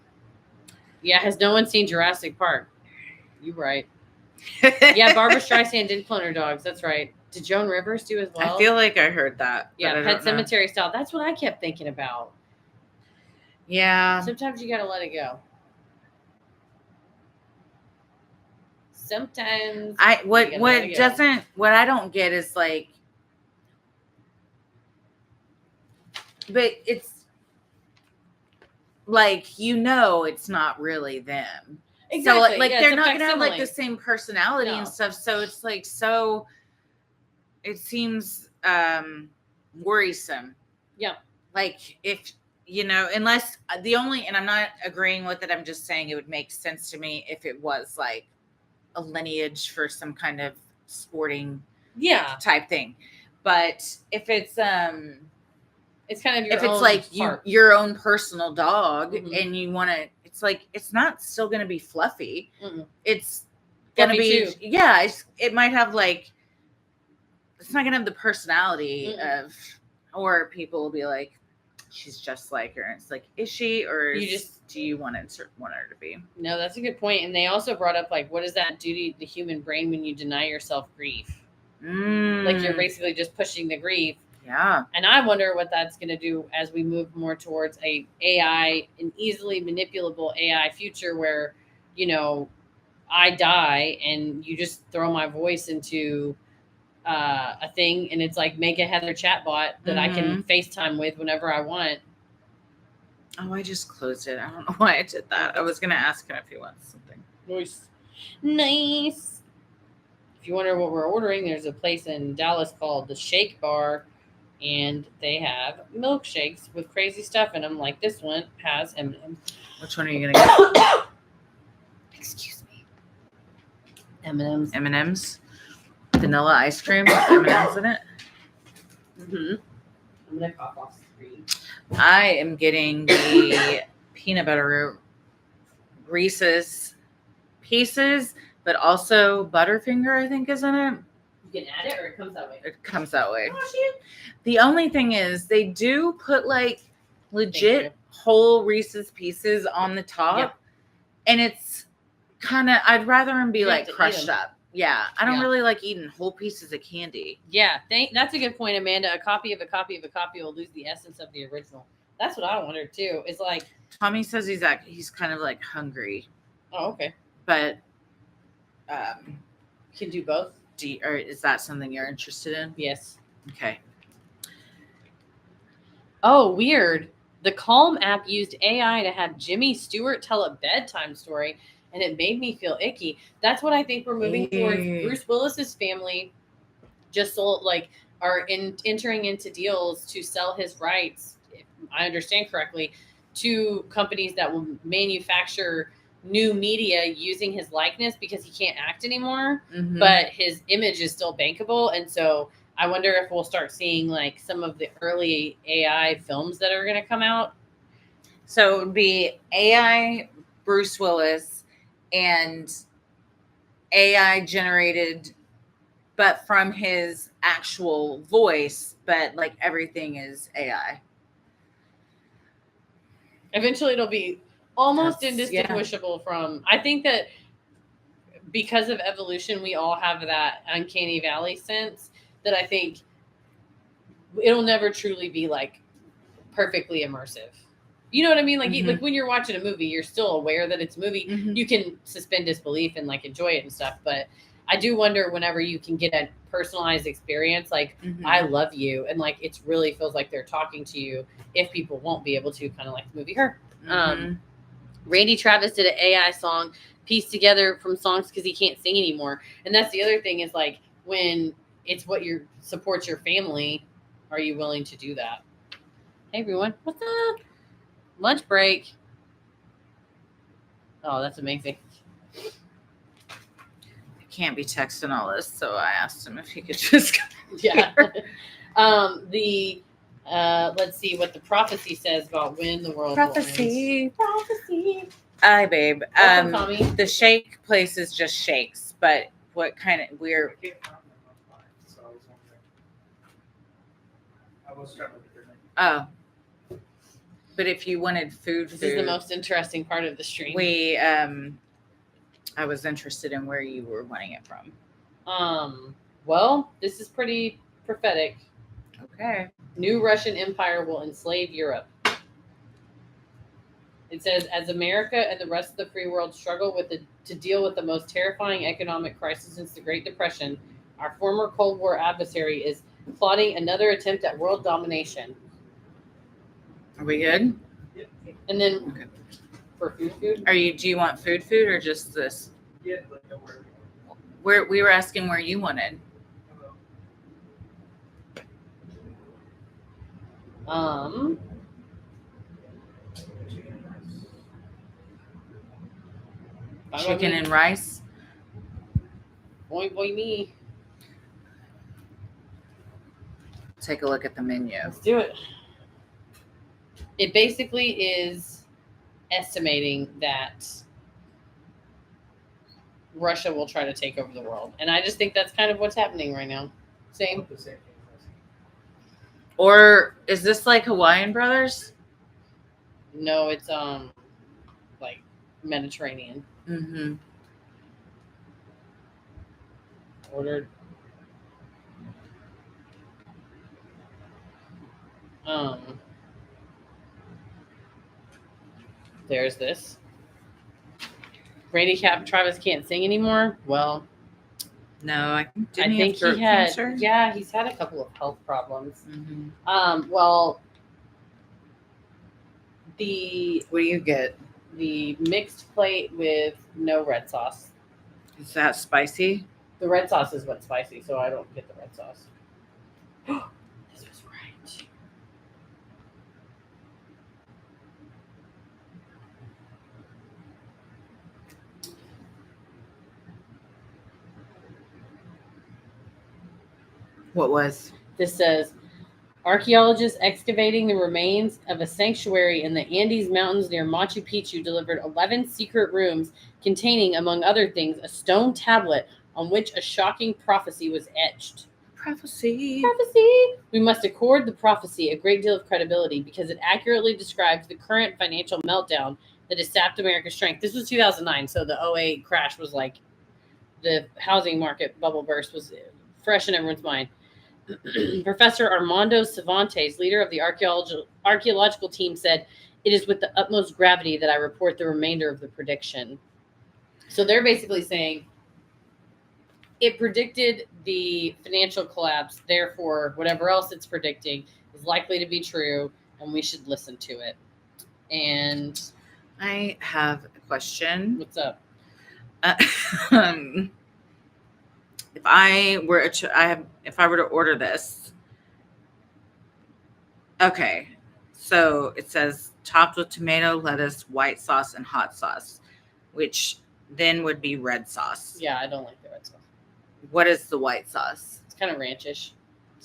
S1: Yeah, has no one seen Jurassic Park? You right. Yeah, Barbara Streisand did clone her dogs. That's right. Did Joan Rivers do as well?
S2: I feel like I heard that.
S1: Yeah, Pet Cemetery style. That's what I kept thinking about.
S2: Yeah.
S1: Sometimes you got to let it go. Sometimes
S2: what I don't get is like, but it's like, it's not really them.
S1: Exactly.
S2: So like they're not gonna have like the same personality and stuff. So it's like, it seems worrisome.
S1: Yeah.
S2: Like if unless and I'm not agreeing with it, I'm just saying it would make sense to me if it was like a lineage for some kind of sporting type thing. But if it's kind of your own personal dog, mm-hmm. and you want to, it's like, it's not still going to be fluffy. Mm-mm. It's going to be too. It might have like, it's not going to have the personality mm-mm. of, or people will be like, she's just like her. It's like, is she, or do you want her to be? No, that's a good point. And they also brought up like, what does that do to the human brain when you deny yourself grief? Like you're basically just pushing the grief. Yeah. And I wonder what that's going to do as we move more towards an easily manipulable AI future where, I die and you just throw my voice into a thing, and it's like, make a Heather chatbot that mm-hmm. I can FaceTime with whenever I want. Oh, I just closed it. I don't know why I did that. I was going to ask him if he wants something. Nice. If you wonder what we're ordering, there's a place in Dallas called the Shake Bar, and they have milkshakes with crazy stuff in them. Like this one has M&M's. Which one are you going to get? Excuse me. M&M's. M&M's. Vanilla ice cream with M&M's in it. Mm-hmm. I'm going to cough off screen. I am getting the peanut butter Reese's Pieces, but also Butterfinger, I think, is in it. You can add it, or it comes that way? It comes that way. Oh, shit. The only thing is, they do put like legit whole Reese's Pieces on the top. Yep. And it's kind of, I'd rather them be like crushed up. Yeah, I don't really like eating whole pieces of candy. Yeah, that's a good point, Amanda. A copy of a copy of a copy will lose the essence of the original. That's what I wondered too. It's like Tommy says he's kind of like hungry.
S1: Oh, okay.
S2: But
S1: Can do both.
S2: or is that something you're interested in?
S1: Yes.
S2: Okay.
S1: Oh, weird. The Calm app used AI to have Jimmy Stewart tell a bedtime story, and it made me feel icky. That's what I think we're moving towards.
S2: Ew.
S1: Bruce Willis's family just sold, are entering into deals to sell his rights, if I understand correctly, to companies that will manufacture new media using his likeness because he can't act anymore,
S2: Mhm.
S1: but his image is still bankable. And so I wonder if we'll start seeing like some of the early AI films that are going to come out.
S2: So it would be AI Bruce Willis and AI generated, but from his actual voice, but like everything is AI.
S1: Eventually it'll be almost
S2: That's-
S1: indistinguishable from, I think that because of evolution, we all have that uncanny valley sense that I think it'll never truly be like perfectly immersive. You know what I mean? Like,
S2: Mhm.
S1: like when you're watching a movie, you're still aware that it's a movie.
S2: Mhm.
S1: You can suspend disbelief and like enjoy it and stuff. But I do wonder whenever you can get a personalized experience, like
S2: Mhm.
S1: I love you, and like it really feels like they're talking to you. If people won't be able to, kind of like the movie Her.
S2: Mhm.
S1: Randy Travis did an AI song pieced together from songs because he can't sing anymore. And that's the other thing is like when it's what your supports your family, are you willing to do that? Hey everyone, what's up? Lunch break. Oh, that's amazing.
S2: I can't be texting all this, so I asked him if he could just come
S1: Yeah.
S2: here.
S1: Let's see what the prophecy says about when the world
S2: Prophecy.
S1: will end. Prophecy.
S2: Hi, babe.
S1: Welcome, Tommy.
S2: The shake place is just shakes, but what kind of we're
S3: I was trying to look at your name.
S2: oh. But if you wanted food,
S1: This is the most interesting part of the stream.
S2: we I was interested in where you were wanting it from.
S1: Well, this is pretty prophetic.
S2: Okay.
S1: New Russian Empire will enslave Europe. It says, as America and the rest of the free world struggle to deal with the most terrifying economic crisis since the Great Depression, our former Cold War adversary is plotting another attempt at world domination.
S2: Are we good?
S1: And then
S2: Okay.
S1: for food?
S2: Do you want food or just this?
S3: Yeah, like where
S2: We were asking where you wanted. Chicken and rice.
S1: Boy, me.
S2: Take a look at the menu.
S1: Let's do it. It basically is estimating that Russia will try to take over the world. And I just think that's kind of what's happening right now. Same.
S3: the same thing.
S2: Or is this like Hawaiian Brothers?
S1: No, it's like Mediterranean.
S2: Mm-hmm.
S1: Ordered. There's this. Randy Travis can't sing anymore. Well,
S2: No, I think
S1: he had.
S2: cancer?
S1: Yeah, he's had a couple of health problems.
S2: Mm-hmm.
S1: Well,
S2: What do you get?
S1: the mixed plate with no red sauce.
S2: Is that spicy?
S1: The red sauce is what's spicy, so I don't get the red sauce. This was right.
S2: What was?
S1: This says, archaeologists excavating the remains of a sanctuary in the Andes Mountains near Machu Picchu delivered 11 secret rooms containing, among other things, a stone tablet on which a shocking prophecy was etched.
S2: Prophecy.
S1: We must accord the prophecy a great deal of credibility because it accurately describes the current financial meltdown that has sapped America's strength. This was 2009, so the 2008 crash was like the housing market bubble burst was fresh in everyone's mind. Professor Armando Cervantes, leader of the archaeological team, said, "It is with the utmost gravity that I report the remainder of the prediction." So they're basically saying it predicted the financial collapse. Therefore, whatever else it's predicting is likely to be true, and we should listen to it. And
S2: I have a question.
S1: what's up?
S2: If I were to order this, okay. So it says topped with tomato, lettuce, white sauce, and hot sauce, which then would be red sauce.
S1: Yeah, I don't like the red sauce.
S2: What is the white sauce?
S1: It's kind of ranchish,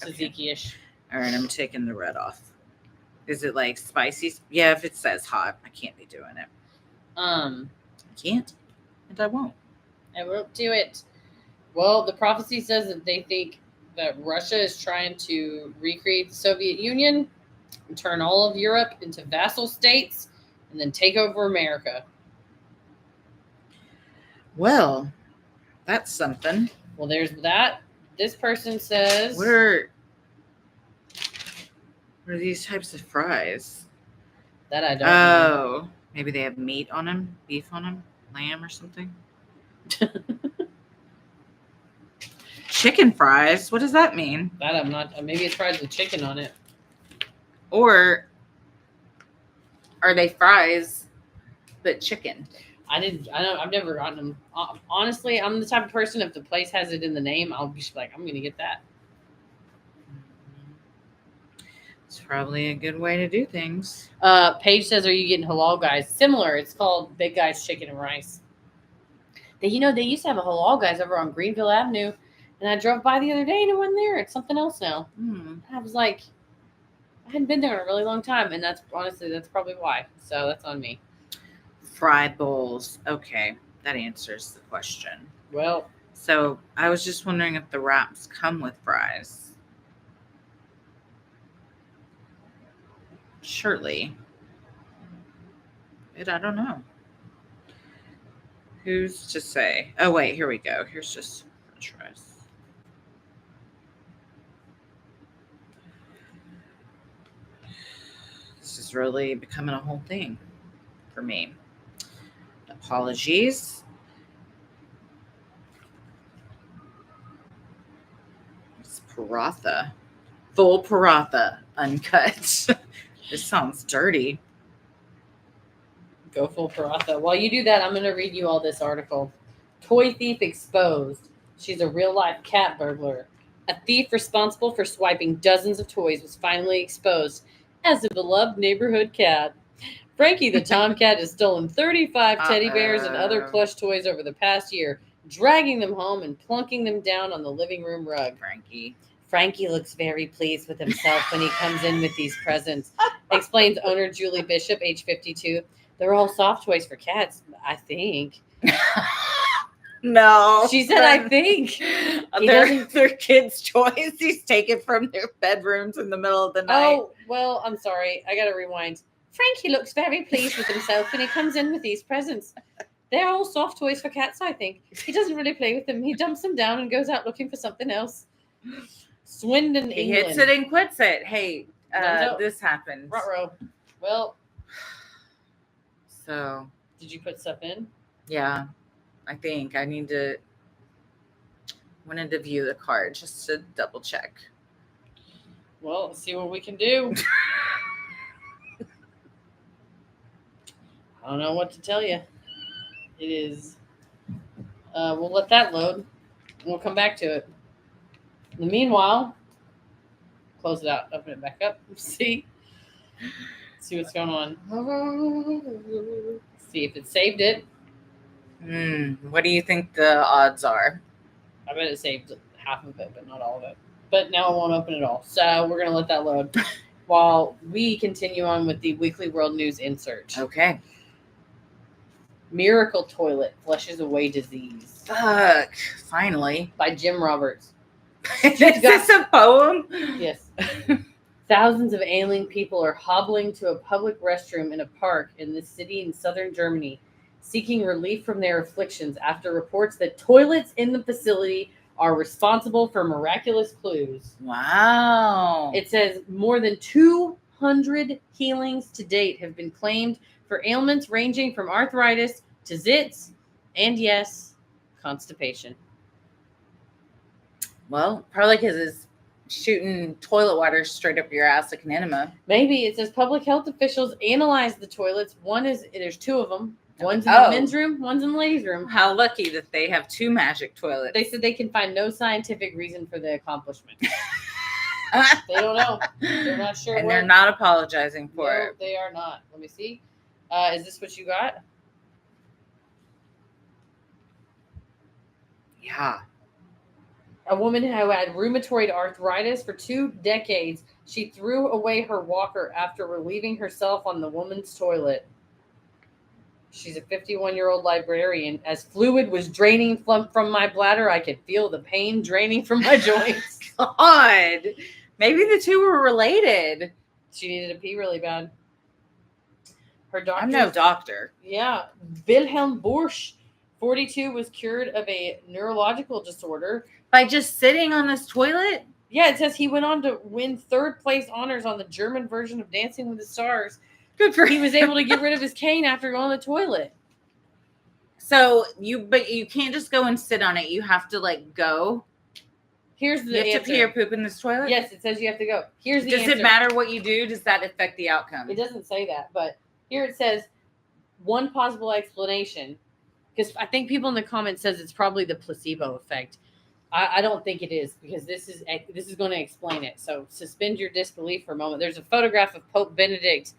S2: Okay.
S1: tzatziki-ish.
S2: All right, I'm taking the red off. Is it like spicy? Yeah, if it says hot, I can't be doing it. I can't, and I won't.
S1: I won't do it. Well, the prophecy says that they think that Russia is trying to recreate the Soviet Union and turn all of Europe into vassal states and then take over America.
S2: Well, that's something.
S1: Well, there's that. This person says...
S2: What are these types of fries?
S1: That I don't know.
S2: Oh, maybe they have meat on them, beef on them, lamb or something. Chicken fries. What does that mean?
S1: That I'm not... Maybe it's fries with chicken on it.
S2: Or are they fries but chicken?
S1: I've never gotten them. Honestly, I'm the type of person, if the place has it in the name, I'll be like, I'm going to get that.
S2: It's probably a good way to do things.
S1: Paige says, are you getting halal guys? Similar. It's called Big Guys Chicken and Rice. They used to have a halal guys over on Greenville Avenue, and I drove by the other day and it wasn't there. It's something else now. I was like, I hadn't been there in a really long time, and that's probably why. So that's on me.
S2: Fry bowls. Okay, that answers the question.
S1: Well,
S2: so I was just wondering if the wraps come with fries. Surely. But I don't know. Who's to say? Oh, wait, here we go. Here's just french fries. This is really becoming a whole thing for me. Apologies. It's paratha. Full paratha. Uncut. This sounds dirty.
S1: go full paratha. While you do that, I'm going to read you all this article. Toy thief exposed. She's a real-life cat burglar. A thief responsible for swiping dozens of toys was finally exposed as a beloved neighborhood cat. Frankie the Tomcat has stolen 35 teddy bears and other plush toys over the past year, dragging them home and plunking them down on the living room rug. Frankie looks very pleased with himself when he comes in with these presents, explains owner Julie Bishop, age 52. They're all soft toys for cats, I think.
S2: No.
S1: She said, I think.
S2: They're kids' toys he's taken from their bedrooms in the middle of the night.
S1: Oh, well, I'm sorry. I got to rewind. Frankie looks very pleased with himself when he comes in with these presents. They're all soft toys for cats, I think. He doesn't really play with them. He dumps them down and goes out looking for something else. Swindon,
S2: He
S1: England.
S2: hits it and quits it. Hey, this happens.
S1: Ruh-roh. Well,
S2: so
S1: did you put stuff in?
S2: Yeah, I think I wanted to view the card just to double check.
S1: Well, let's see what we can do. I don't know what to tell you. It is. We'll let that load. And we'll come back to it. In the meanwhile, close it out. Open it back up. See what's going on. See if it saved it.
S2: What do you think the odds are?
S1: I bet it saved half of it, but not all of it. But now it won't open at all. So we're going to let that load while we continue on with the Weekly World News insert.
S2: Okay.
S1: Miracle Toilet Flushes Away Disease.
S2: Fuck. Finally.
S1: By Jim Roberts.
S2: Is this a poem?
S1: Yes. Thousands of ailing people are hobbling to a public restroom in a park in this city in southern Germany, seeking relief from their afflictions after reports that toilets in the facility are responsible for miraculous clues.
S2: Wow.
S1: It says more than 200 healings to date have been claimed for ailments ranging from arthritis to zits And yes, constipation.
S2: Well, probably because it's shooting toilet water straight up your ass like an enema.
S1: Maybe. It says public health officials analyzed the toilets. There's two of them. One's in the men's room, one's in the ladies' room.
S2: How lucky that they have two magic toilets.
S1: They said they can find no scientific reason for the accomplishment. They don't know. They're not sure.
S2: And they're not apologizing for it.
S1: They are not. Let me see. Is this what you got?
S2: Yeah.
S1: A woman who had rheumatoid arthritis for 2 decades. She threw away her walker after relieving herself on the woman's toilet. She's a 51-year-old librarian. As fluid was draining from my bladder, I could feel the pain draining from my joints.
S2: God. Maybe the two were related.
S1: She needed to pee really bad. Her doctor.
S2: I'm no doctor.
S1: Yeah. Wilhelm Borsch, 42, was cured of a neurological disorder.
S2: By just sitting on this toilet?
S1: Yeah, it says he went on to win 3rd place honors on the German version of Dancing with the Stars.
S2: Good for
S1: He was able to get rid of his cane after going to the toilet.
S2: So but you can't just go and sit on it. You have to go.
S1: Here's the
S2: You have
S1: answer.
S2: to pee or poop in this toilet?
S1: Yes, it says you have to go. Here's the
S2: Does
S1: answer.
S2: it matter what you do? Does that affect the outcome?
S1: It doesn't say that, but here it says one possible explanation. Because I think people in the comments says it's probably the placebo effect. I don't think it is, because this is going to explain it. So suspend your disbelief for a moment. There's a photograph of Pope Benedict.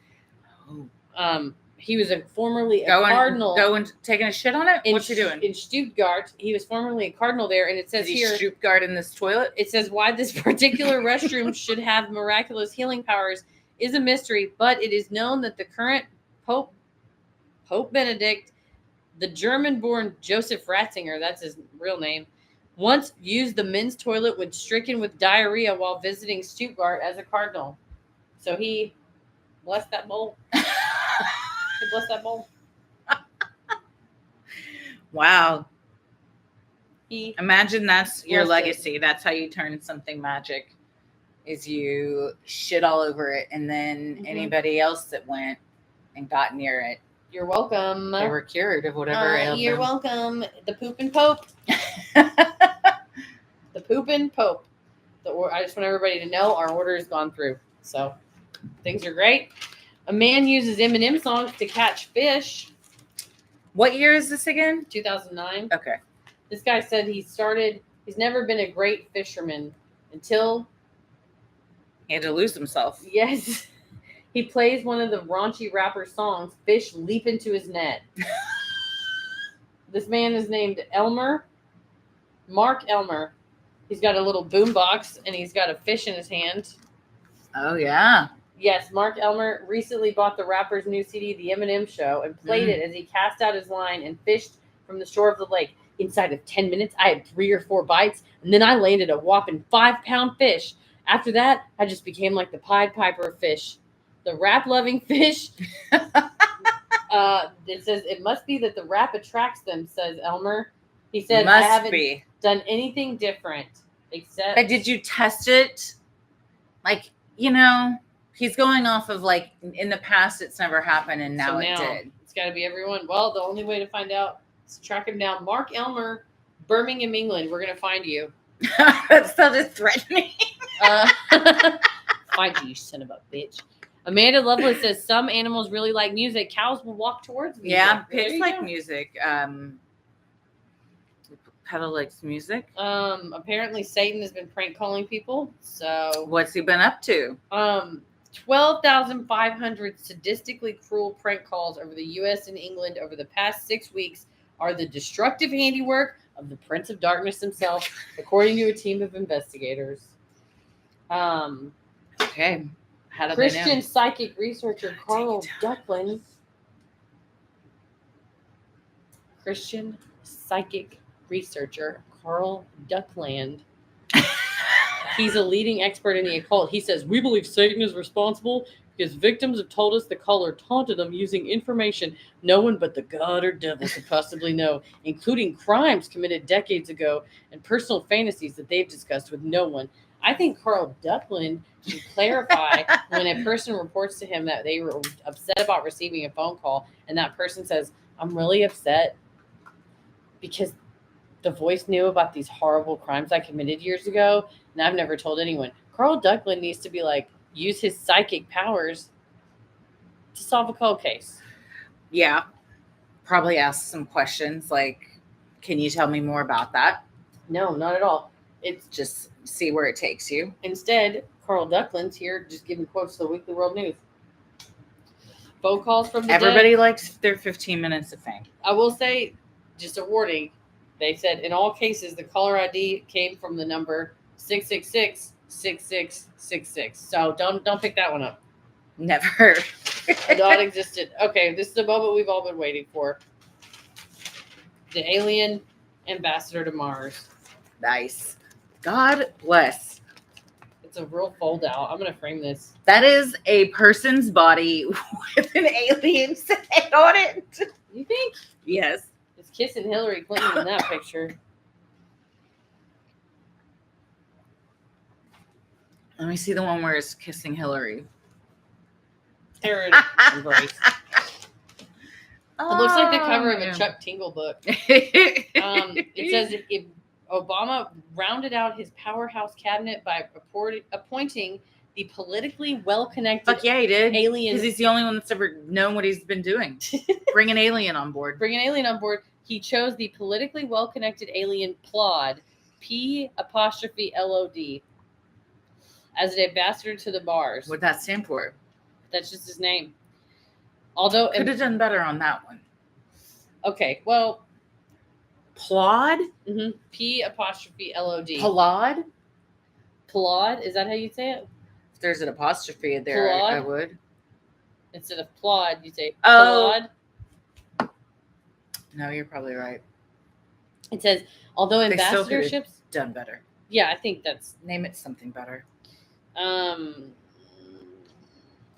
S1: He was formerly a cardinal.
S2: Going taking a shit on it? What's he doing?
S1: In Stuttgart. He was formerly a cardinal there, and it says here
S2: Stuttgart in this toilet?
S1: It says why this particular restroom should have miraculous healing powers is a mystery, but it is known that the current Pope Benedict, the German-born Joseph Ratzinger, that's his real name, once used the men's toilet when stricken with diarrhea while visiting Stuttgart as a cardinal. So he blessed that bowl. He blessed that bowl.
S2: Wow.
S1: He
S2: Imagine that's your
S1: blessed
S2: legacy. That's how you turn something magic, is you shit all over it, and then anybody else that went and got near it,
S1: You're welcome.
S2: they were cured of whatever ailed
S1: You're
S2: them.
S1: welcome. The Poopin' Pope. The Poopin' Pope. I just want everybody to know our order has gone through. So things are great. A man uses Eminem songs to catch fish.
S2: What year is this again?
S1: 2009.
S2: Okay.
S1: This guy said he's never been a great fisherman until,
S2: He had to lose himself.
S1: yes, he plays one of the raunchy rapper songs, Fish Leap Into His Net. This man is named Mark Elmer. He's got a little boombox and he's got a fish in his hand.
S2: Oh, yeah.
S1: Yes, Mark Elmer recently bought the rapper's new CD, The Eminem Show, and played it as he cast out his line and fished from the shore of the lake. Inside of 10 minutes, I had 3 or 4 bites, and then I landed a whopping 5-pound fish. After that, I just became like the Pied Piper of fish. The rap-loving fish. It says, it must be that the rap attracts them, says Elmer. He said, I haven't done anything different except...
S2: But did you test it? He's going off of in the past it's never happened and now it did.
S1: It's got to be everyone. Well, the only way to find out is to track him down. Mark Elmer, Birmingham, England. We're going to find you.
S2: That sounded threatening.
S1: Find you son of a bitch. Amanda Lovelace says some animals really like music. Cows will walk towards music.
S2: Yeah, pigs like music. Pedal likes music.
S1: Apparently Satan has been prank calling people. So
S2: what's he been up to?
S1: 12,500 sadistically cruel prank calls over the U.S. and England over the past 6 weeks are the destructive handiwork of the Prince of Darkness himself, according to a team of investigators.
S2: Okay. How do
S1: Christian
S2: they know?
S1: psychic researcher Carl Ducklin. Christian psychic researcher Carl Duckland. He's a leading expert in the occult. He says, we believe Satan is responsible because victims have told us the caller taunted them using information no one but the God or devil could possibly know, including crimes committed decades ago and personal fantasies that they've discussed with no one. I think Carl Duckland should clarify when a person reports to him that they were upset about receiving a phone call and that person says, I'm really upset because the voice knew about these horrible crimes I committed years ago, and I've never told anyone. Carl Duckland needs to be like, use his psychic powers to solve a cold case.
S2: Yeah. Probably ask some questions like, can you tell me more about that?
S1: No, not at all. It's
S2: Just see where it takes you.
S1: instead, Carl Duckland's here just giving quotes to the Weekly World News. Phone calls from the
S2: Everybody
S1: dead.
S2: likes their 15 minutes of fame.
S1: I will say, just a warning, they said in all cases the caller ID came from the number 666-6666. So don't pick that one up.
S2: Never.
S1: Not existed. Okay, this is the moment we've all been waiting for. The alien ambassador to Mars.
S2: Nice. God bless.
S1: It's a real fold out. I'm gonna frame this.
S2: That is a person's body with an alien's head on it.
S1: You think?
S2: Yes.
S1: It's kissing Hillary Clinton in that picture.
S2: Let me see the one where it's kissing Hillary.
S1: Terror embrace. It looks like the cover of a Chuck Tingle book. It says if Obama rounded out his powerhouse cabinet by appointing the politically well-connected
S2: Fuck yeah, he did.
S1: alien.
S2: Because he's the only one that's ever known what he's been doing. Bring an alien on board.
S1: Bring an alien on board. He chose the politically well-connected alien Plod, P''LOD, as an ambassador to the Mars.
S2: What'd that stand for?
S1: That's just his name. Although,
S2: Could have done better on that one.
S1: okay, well,
S2: Plod?
S1: P''LOD.
S2: Plod?
S1: Plod, is that how you say it?
S2: If there's an apostrophe there, I would.
S1: Instead of plod, you say
S2: Oh.
S1: plod.
S2: No, you're probably right.
S1: It says, although
S2: They still could've
S1: ambassadorships,
S2: done better.
S1: yeah, I think that's
S2: Name it something better.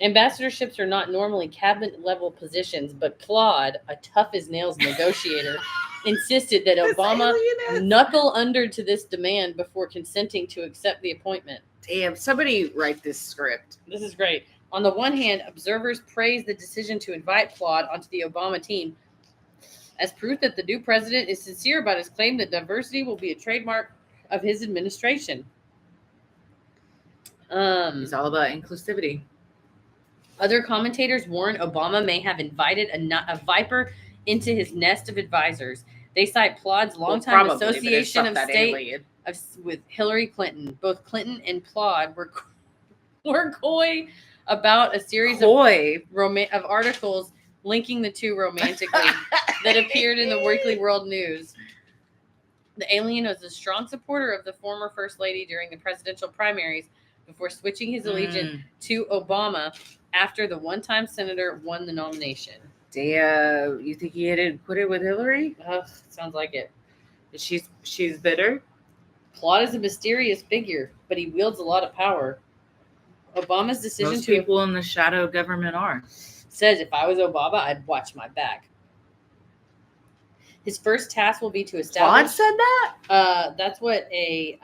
S1: ambassadorships are not normally cabinet level positions, but Plod, a tough as nails negotiator, insisted that Obama knuckle under to this demand before consenting to accept the appointment.
S2: Damn, somebody write this script.
S1: This is great. On the one hand, observers praise the decision to invite Plod onto the Obama team as proof that the new president is sincere about his claim that diversity will be a trademark of his administration.
S2: It's all about inclusivity.
S1: Other commentators warn Obama may have invited a viper into his nest of advisors. They cite Plod's longtime association of state with Hillary Clinton. Both Clinton and Plod were coy about a series of articles linking the two romantically that appeared in the Weekly World News. The alien was a strong supporter of the former First Lady during the presidential primaries before switching his allegiance to Obama after the one-time senator won the nomination.
S2: Damn, you think he had quit it with Hillary?
S1: Sounds like it.
S2: She's bitter.
S1: Plot is a mysterious figure, but he wields a lot of power. Obama's decision
S2: Most people in the shadow government are.
S1: Says if I was Obama, I'd watch my back. His first task will be to establish.
S2: Plod said that?
S1: That's what a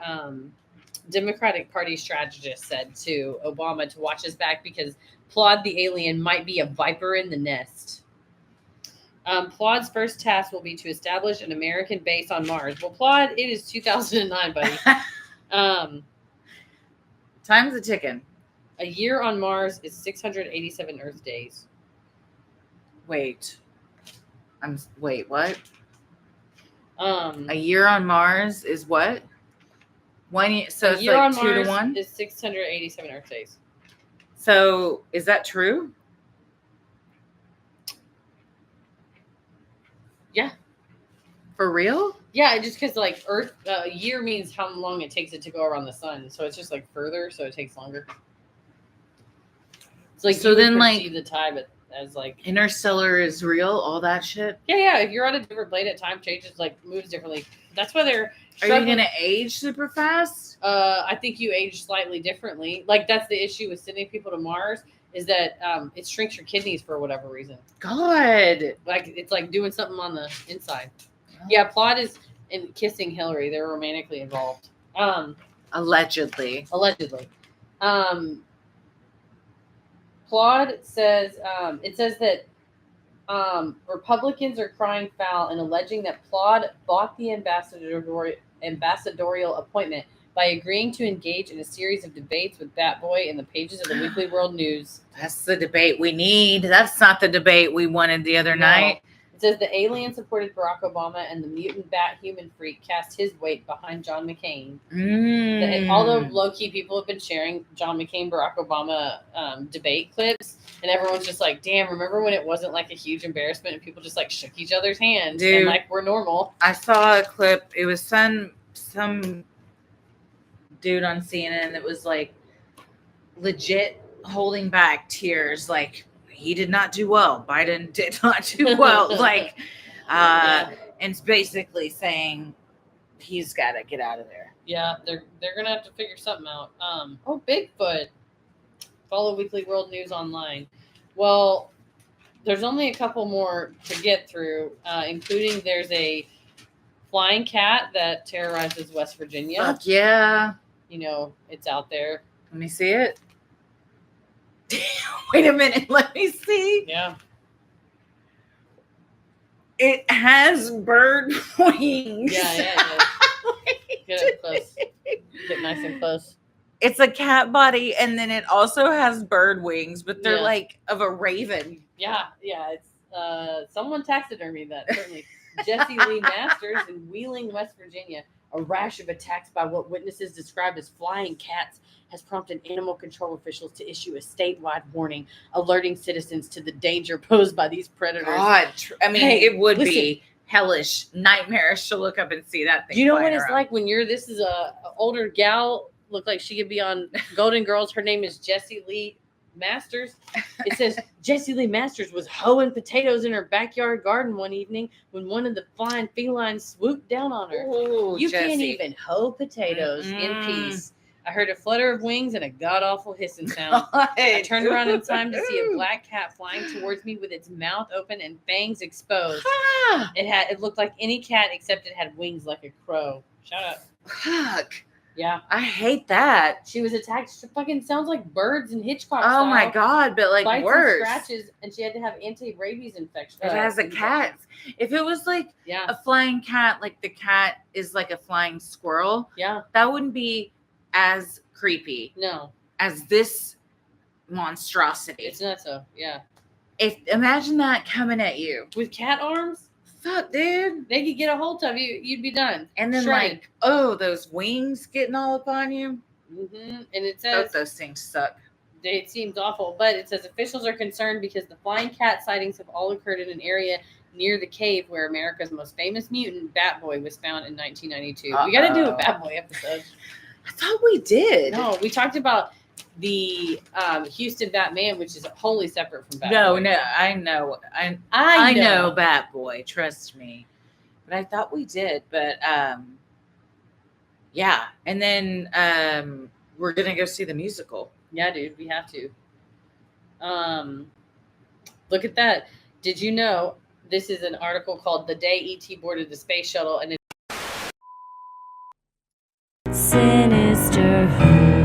S1: Democratic Party strategist said to Obama, to watch his back because Plod the alien might be a viper in the nest. Plod's first task will be to establish an American base on Mars. Well, Plod, it is 2009, buddy.
S2: Time's a ticking.
S1: A year on Mars is 687 Earth days.
S2: Wait, what?
S1: A
S2: A year on Mars is what? 1 year, so it's
S1: year
S2: like
S1: on
S2: 2
S1: Mars
S2: to 1.
S1: is 687 Earth days.
S2: So is that true?
S1: Yeah.
S2: For real?
S1: Yeah, just because like Earth, a year means how long it takes it to go around the sun, so it's just like further, so it takes longer. It's like
S2: So
S1: you would
S2: then, like,
S1: perceive the time as like
S2: Interstellar is real, all that shit.
S1: yeah. If you're on a different planet, time changes, like moves differently. That's why they're.
S2: Are you gonna age super fast?
S1: I think you age slightly differently. Like that's the issue with sending people to Mars is that it shrinks your kidneys for whatever reason.
S2: God.
S1: Like it's like doing something on the inside. Yeah, Plot is in kissing Hillary. They're romantically involved.
S2: Allegedly.
S1: Plod says it says that Republicans are crying foul and alleging that Plod bought the ambassadorial appointment by agreeing to engage in a series of debates with Batboy in the pages of the Weekly World News.
S2: That's the debate we need. That's not the debate we wanted the other night.
S1: It says the alien supported Barack Obama and the mutant bat human freak cast his weight behind John McCain. Although low-key people have been sharing John McCain, Barack Obama debate clips, and everyone's just like, damn, remember when it wasn't like a huge embarrassment and people just like shook each other's hands and like we're normal?
S2: I saw a clip. It was some dude on CNN that was like legit holding back tears, like he did not do well. Biden did not do well. Like, and it's basically saying he's got to get out of there.
S1: Yeah, they're gonna have to figure something out. Bigfoot. Follow Weekly World News online. Well, there's only a couple more to get through, including there's a flying cat that terrorizes West Virginia.
S2: Fuck yeah.
S1: You know, it's out there.
S2: Let me see it. Wait a minute. Let me see.
S1: Yeah.
S2: It has bird wings.
S1: Yeah. Get up close. Get nice and close.
S2: It's a cat body, and then it also has bird wings, but they're like of a raven.
S1: Yeah. It's someone taxidermied that, certainly. Jesse Lee Masters in Wheeling, West Virginia. A rash of attacks by what witnesses described as flying cats has prompted animal control officials to issue a statewide warning, alerting citizens to the danger posed by these predators.
S2: God, it would be hellish, nightmarish to look up and see that thing.
S1: You know what it's like when this is a older gal, look like she could be on Golden Girls. Her name is Jessie Lee Masters. It says Jessie Lee Masters was hoeing potatoes in her backyard garden one evening when one of the flying felines swooped down on her.
S2: Ooh,
S1: you
S2: Jessie.
S1: can't even hoe potatoes in peace. I heard a flutter of wings and a god-awful hissing sound. I turned around in time to see a black cat flying towards me with its mouth open and fangs exposed. It looked like any cat except it had wings like a crow. Shut up.
S2: Fuck.
S1: Yeah.
S2: I hate that.
S1: She was attacked. She fucking sounds like birds in Hitchcock
S2: Oh
S1: style.
S2: my God, but like
S1: Bites
S2: worse.
S1: and scratches, and she had to have anti-rabies infection.
S2: It has a cat. If it was like a flying cat, like the cat is like a flying squirrel, that wouldn't be as creepy.
S1: No.
S2: As this monstrosity.
S1: It's not so. Yeah.
S2: Imagine that coming at you.
S1: With cat arms?
S2: Fuck, dude.
S1: They could get a hold of you. You'd be done.
S2: And then
S1: shredded.
S2: Those wings getting all up on you.
S1: Mm-hmm. And it says
S2: those things suck.
S1: It seems awful, but it says officials are concerned because the flying cat sightings have all occurred in an area near the cave where America's most famous mutant, Batboy, was found in 1992. We got to do a Batboy episode.
S2: I thought we did.
S1: No, we talked about the Houston Batman, which is wholly separate from Batboy.
S2: No, I know. I know Batboy, trust me. But I thought we did. But yeah. And then we're gonna go see the musical.
S1: Yeah, dude, we have to. Look at that. Did you know this is an article called The Day E.T. Boarded the Space Shuttle, and
S4: Sinisterhood.